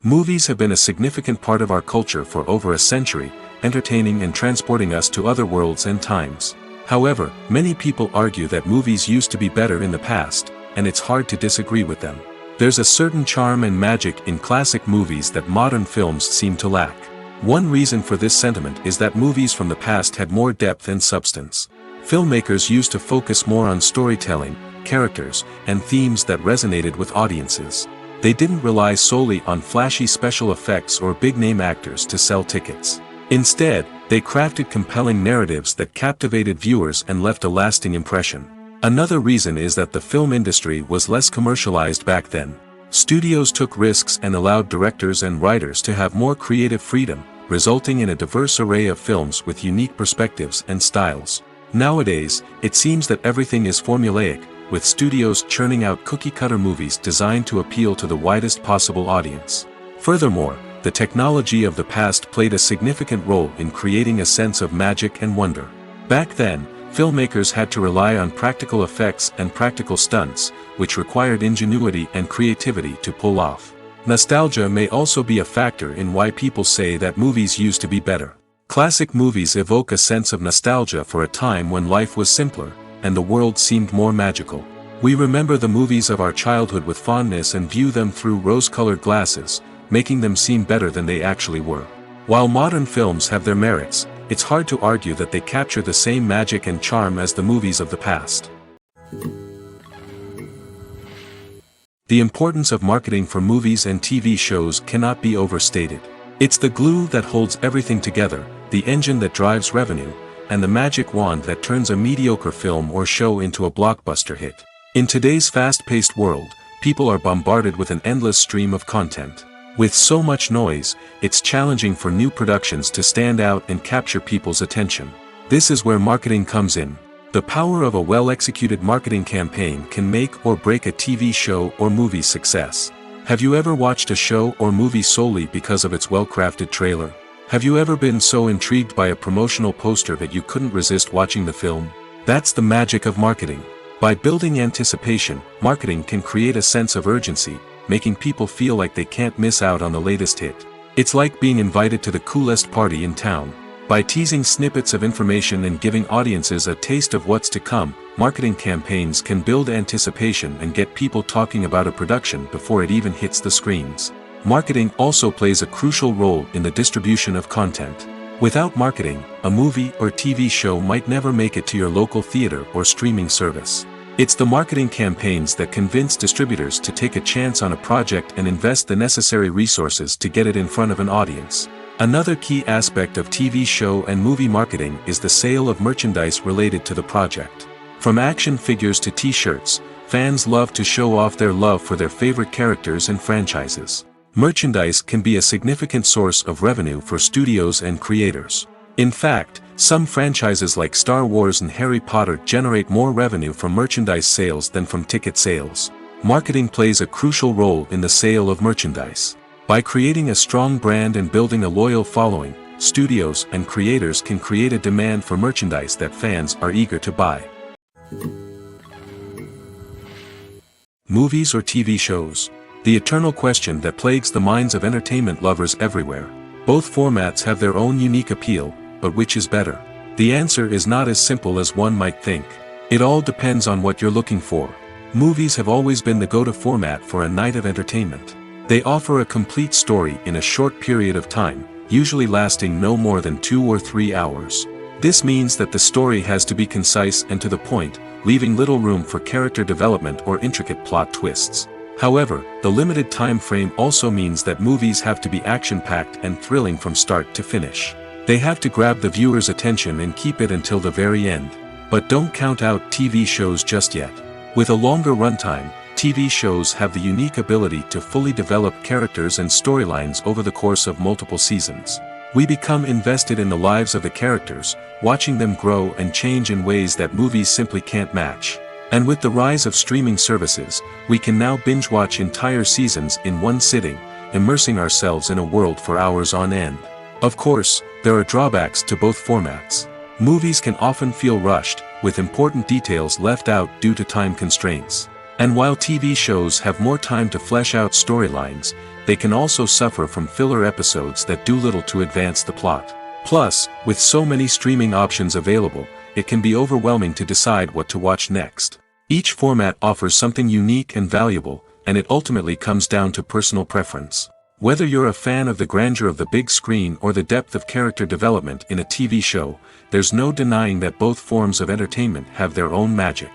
Movies have been a significant part of our culture for over a century, entertaining and transporting us to other worlds and times. However, many people argue that movies used to be better in the past, and it's hard to disagree with them. There's a certain charm and magic in classic movies that modern films seem to lack. One reason for this sentiment is that movies from the past had more depth and substance. Filmmakers used to focus more on storytelling, characters, and themes that resonated with audiences. They didn't rely solely on flashy special effects or big-name actors to sell tickets. Instead, they crafted compelling narratives that captivated viewers and left a lasting impression. Another reason is that the film industry was less commercialized back then. Studios took risks and allowed directors and writers to have more creative freedom, resulting in a diverse array of films with unique perspectives and styles. Nowadays, it seems that everything is formulaic, with studios churning out cookie-cutter movies designed to appeal to the widest possible audience. Furthermore, the technology of the past played a significant role in creating a sense of magic and wonder. Back then, filmmakers had to rely on practical effects and practical stunts, which required ingenuity and creativity to pull off. Nostalgia may also be a factor in why people say that movies used to be better. Classic movies evoke a sense of nostalgia for a time when life was simpler, and the world seemed more magical. We remember the movies of our childhood with fondness and view them through rose-colored glasses, making them seem better than they actually were. While modern films have their merits, it's hard to argue that they capture the same magic and charm as the movies of the past. The importance of marketing for movies and TV shows cannot be overstated. It's the glue that holds everything together, the engine that drives revenue, and the magic wand that turns a mediocre film or show into a blockbuster hit. In today's fast-paced world, people are bombarded with an endless stream of content. With so much noise, it's challenging for new productions to stand out and capture people's attention. This is where marketing comes in. The power of a well-executed marketing campaign can make or break a TV show or movie's success. Have you ever watched a show or movie solely because of its well-crafted trailer? Have you ever been so intrigued by a promotional poster that you couldn't resist watching the film? That's the magic of marketing. By building anticipation, marketing can create a sense of urgency, making people feel like they can't miss out on the latest hit. It's like being invited to the coolest party in town. By teasing snippets of information and giving audiences a taste of what's to come, marketing campaigns can build anticipation and get people talking about a production before it even hits the screens. Marketing also plays a crucial role in the distribution of content. Without marketing, a movie or TV show might never make it to your local theater or streaming service. It's the marketing campaigns that convince distributors to take a chance on a project and invest the necessary resources to get it in front of an audience. Another key aspect of TV show and movie marketing is the sale of merchandise related to the project. From action figures to t-shirts, fans love to show off their love for their favorite characters and franchises. Merchandise can be a significant source of revenue for studios and creators. In fact, some franchises like Star Wars and Harry Potter generate more revenue from merchandise sales than from ticket sales. Marketing plays a crucial role in the sale of merchandise. By creating a strong brand and building a loyal following, studios and creators can create a demand for merchandise that fans are eager to buy. Movies or TV shows? The eternal question that plagues the minds of entertainment lovers everywhere. Both formats have their own unique appeal, but which is better? The answer is not as simple as one might think. It all depends on what you're looking for. Movies have always been the go-to format for a night of entertainment. They offer a complete story in a short period of time, usually lasting no more than 2 or 3 hours. This means that the story has to be concise and to the point, leaving little room for character development or intricate plot twists. However, the limited time frame also means that movies have to be action-packed and thrilling from start to finish. They have to grab the viewer's attention and keep it until the very end. But don't count out TV shows just yet. With a longer runtime, TV shows have the unique ability to fully develop characters and storylines over the course of multiple seasons. We become invested in the lives of the characters, watching them grow and change in ways that movies simply can't match. And with the rise of streaming services, we can now binge-watch entire seasons in one sitting, immersing ourselves in a world for hours on end. Of course, there are drawbacks to both formats. Movies can often feel rushed, with important details left out due to time constraints. And while TV shows have more time to flesh out storylines, they can also suffer from filler episodes that do little to advance the plot. Plus, with so many streaming options available, it can be overwhelming to decide what to watch next. Each format offers something unique and valuable, and it ultimately comes down to personal preference. Whether you're a fan of the grandeur of the big screen or the depth of character development in a TV show, there's no denying that both forms of entertainment have their own magic.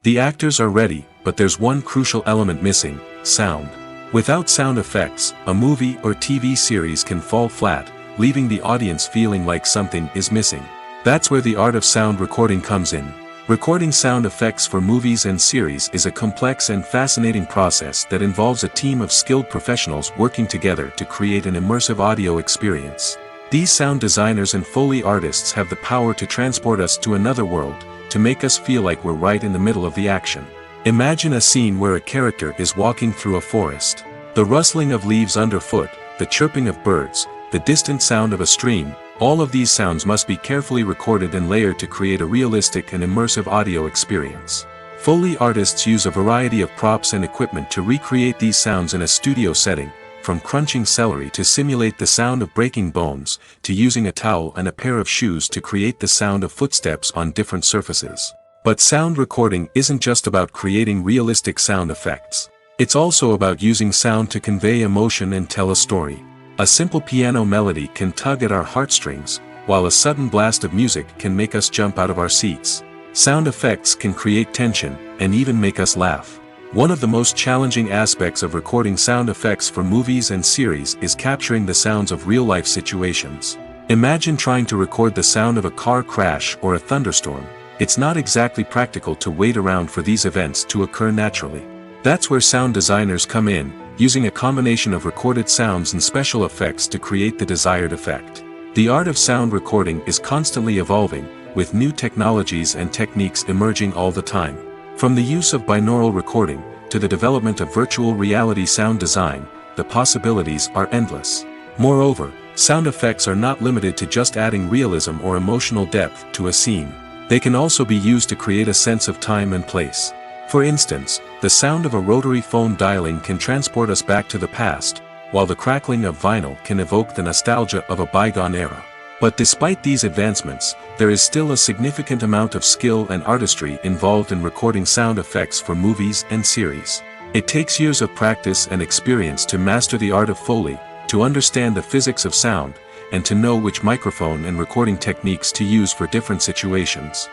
The actors are ready, but there's one crucial element missing: sound. Without sound effects, a movie or TV series can fall flat, leaving the audience feeling like something is missing. That's where the art of sound recording comes in. Recording sound effects for movies and series is a complex and fascinating process that involves a team of skilled professionals working together to create an immersive audio experience. These sound designers and Foley artists have the power to transport us to another world, to make us feel like we're right in the middle of the action. Imagine a scene where a character is walking through a forest. The rustling of leaves underfoot, the chirping of birds, the distant sound of a stream, all of these sounds must be carefully recorded and layered to create a realistic and immersive audio experience. Foley artists use a variety of props and equipment to recreate these sounds in a studio setting, from crunching celery to simulate the sound of breaking bones, to using a towel and a pair of shoes to create the sound of footsteps on different surfaces. But sound recording isn't just about creating realistic sound effects. It's also about using sound to convey emotion and tell a story. A simple piano melody can tug at our heartstrings, while a sudden blast of music can make us jump out of our seats. Sound effects can create tension, and even make us laugh. One of the most challenging aspects of recording sound effects for movies and series is capturing the sounds of real-life situations. Imagine trying to record the sound of a car crash or a thunderstorm. It's not exactly practical to wait around for these events to occur naturally. That's where sound designers come in, using a combination of recorded sounds and special effects to create the desired effect. The art of sound recording is constantly evolving, with new technologies and techniques emerging all the time. From the use of binaural recording, to the development of virtual reality sound design, the possibilities are endless. Moreover, sound effects are not limited to just adding realism or emotional depth to a scene. They can also be used to create a sense of time and place. For instance, the sound of a rotary phone dialing can transport us back to the past, while the crackling of vinyl can evoke the nostalgia of a bygone era. But despite these advancements, there is still a significant amount of skill and artistry involved in recording sound effects for movies and series. It takes years of practice and experience to master the art of Foley, to understand the physics of sound, and to know which microphone and recording techniques to use for different situations.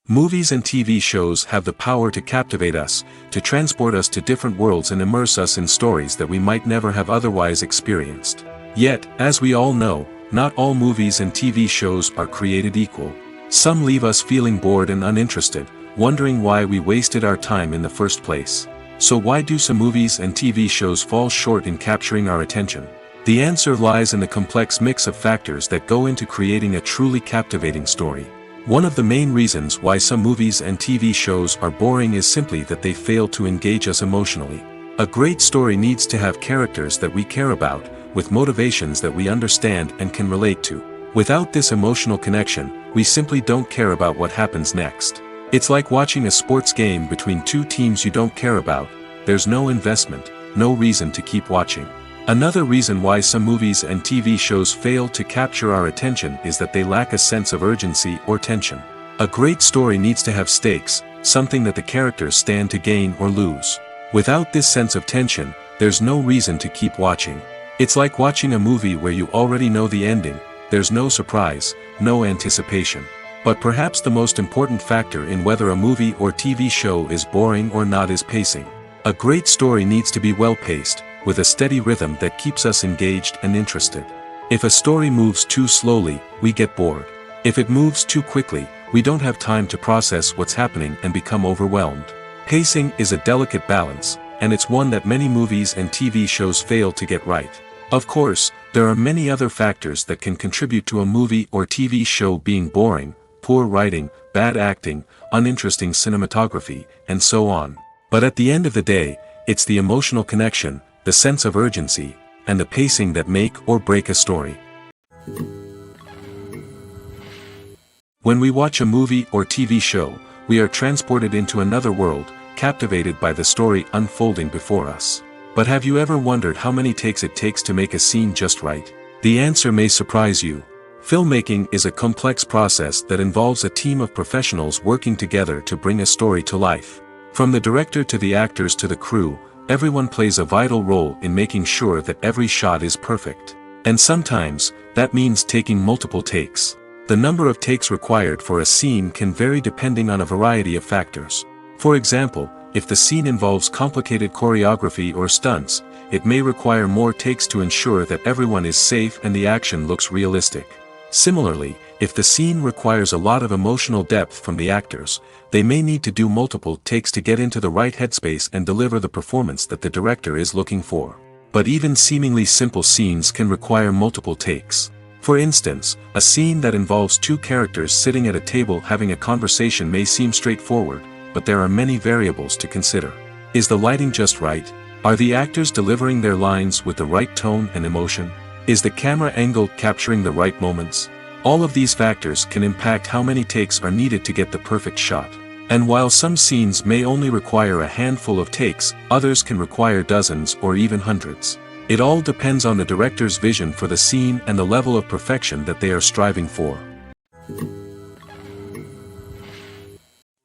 Movies and TV shows have the power to captivate us, to transport us to different worlds and immerse us in stories that we might never have otherwise experienced. Yet, as we all know, not all movies and TV shows are created equal. Some leave us feeling bored and uninterested, wondering why we wasted our time in the first place. So why do some movies and TV shows fall short in capturing our attention? The answer lies in the complex mix of factors that go into creating a truly captivating story. One of the main reasons why some movies and TV shows are boring is simply that they fail to engage us emotionally. A great story needs to have characters that we care about, with motivations that we understand and can relate to. Without this emotional connection, we simply don't care about what happens next. It's like watching a sports game between two teams you don't care about. There's no investment, no reason to keep watching. Another reason why some movies and TV shows fail to capture our attention is that they lack a sense of urgency or tension. A great story needs to have stakes, something that the characters stand to gain or lose. Without this sense of tension, there's no reason to keep watching. It's like watching a movie where you already know the ending. There's no surprise, no anticipation. But perhaps the most important factor in whether a movie or TV show is boring or not is pacing. A great story needs to be well-paced, with a steady rhythm that keeps us engaged and interested. If a story moves too slowly, we get bored. If it moves too quickly, we don't have time to process what's happening and become overwhelmed. Pacing is a delicate balance, and it's one that many movies and TV shows fail to get right. Of course, there are many other factors that can contribute to a movie or TV show being boring: poor writing, bad acting, uninteresting cinematography, and so on. But at the end of the day, it's the emotional connection, the sense of urgency, and the pacing that make or break a story. When we watch a movie or TV show, we are transported into another world, captivated by the story unfolding before us. But have you ever wondered how many takes it takes to make a scene just right? The answer may surprise you. Filmmaking is a complex process that involves a team of professionals working together to bring a story to life. From the director to the actors to the crew, everyone plays a vital role in making sure that every shot is perfect. And sometimes, that means taking multiple takes. The number of takes required for a scene can vary depending on a variety of factors. For example, if the scene involves complicated choreography or stunts, it may require more takes to ensure that everyone is safe and the action looks realistic. Similarly, if the scene requires a lot of emotional depth from the actors, they may need to do multiple takes to get into the right headspace and deliver the performance that the director is looking for. But even seemingly simple scenes can require multiple takes. For instance, a scene that involves two characters sitting at a table having a conversation may seem straightforward, but there are many variables to consider. Is the lighting just right? Are the actors delivering their lines with the right tone and emotion? Is the camera angle capturing the right moments? All of these factors can impact how many takes are needed to get the perfect shot. And while some scenes may only require a handful of takes, others can require dozens or even hundreds. It all depends on the director's vision for the scene and the level of perfection that they are striving for.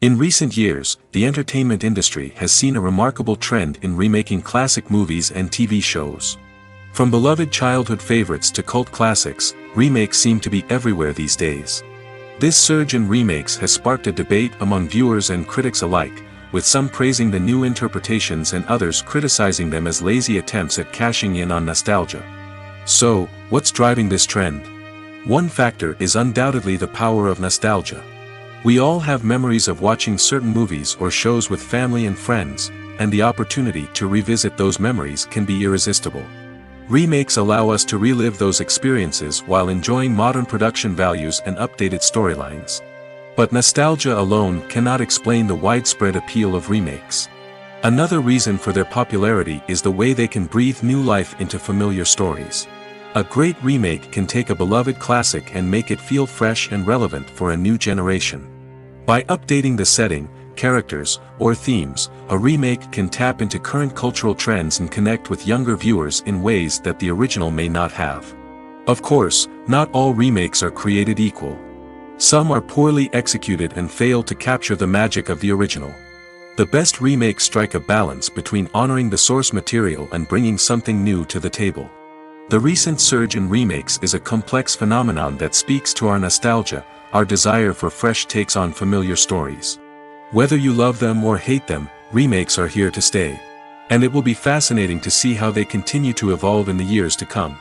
In recent years, the entertainment industry has seen a remarkable trend in remaking classic movies and TV shows. From beloved childhood favorites to cult classics, remakes seem to be everywhere these days. This surge in remakes has sparked a debate among viewers and critics alike, with some praising the new interpretations and others criticizing them as lazy attempts at cashing in on nostalgia. So, what's driving this trend? One factor is undoubtedly the power of nostalgia. We all have memories of watching certain movies or shows with family and friends, and the opportunity to revisit those memories can be irresistible. Remakes allow us to relive those experiences while enjoying modern production values and updated storylines. But nostalgia alone cannot explain the widespread appeal of remakes. Another reason for their popularity is the way they can breathe new life into familiar stories. A great remake can take a beloved classic and make it feel fresh and relevant for a new generation. By updating the setting, characters, or themes, a remake can tap into current cultural trends and connect with younger viewers in ways that the original may not have. Of course, not all remakes are created equal. Some are poorly executed and fail to capture the magic of the original. The best remakes strike a balance between honoring the source material and bringing something new to the table. The recent surge in remakes is a complex phenomenon that speaks to our nostalgia, our desire for fresh takes on familiar stories. Whether you love them or hate them, remakes are here to stay. And it will be fascinating to see how they continue to evolve in the years to come.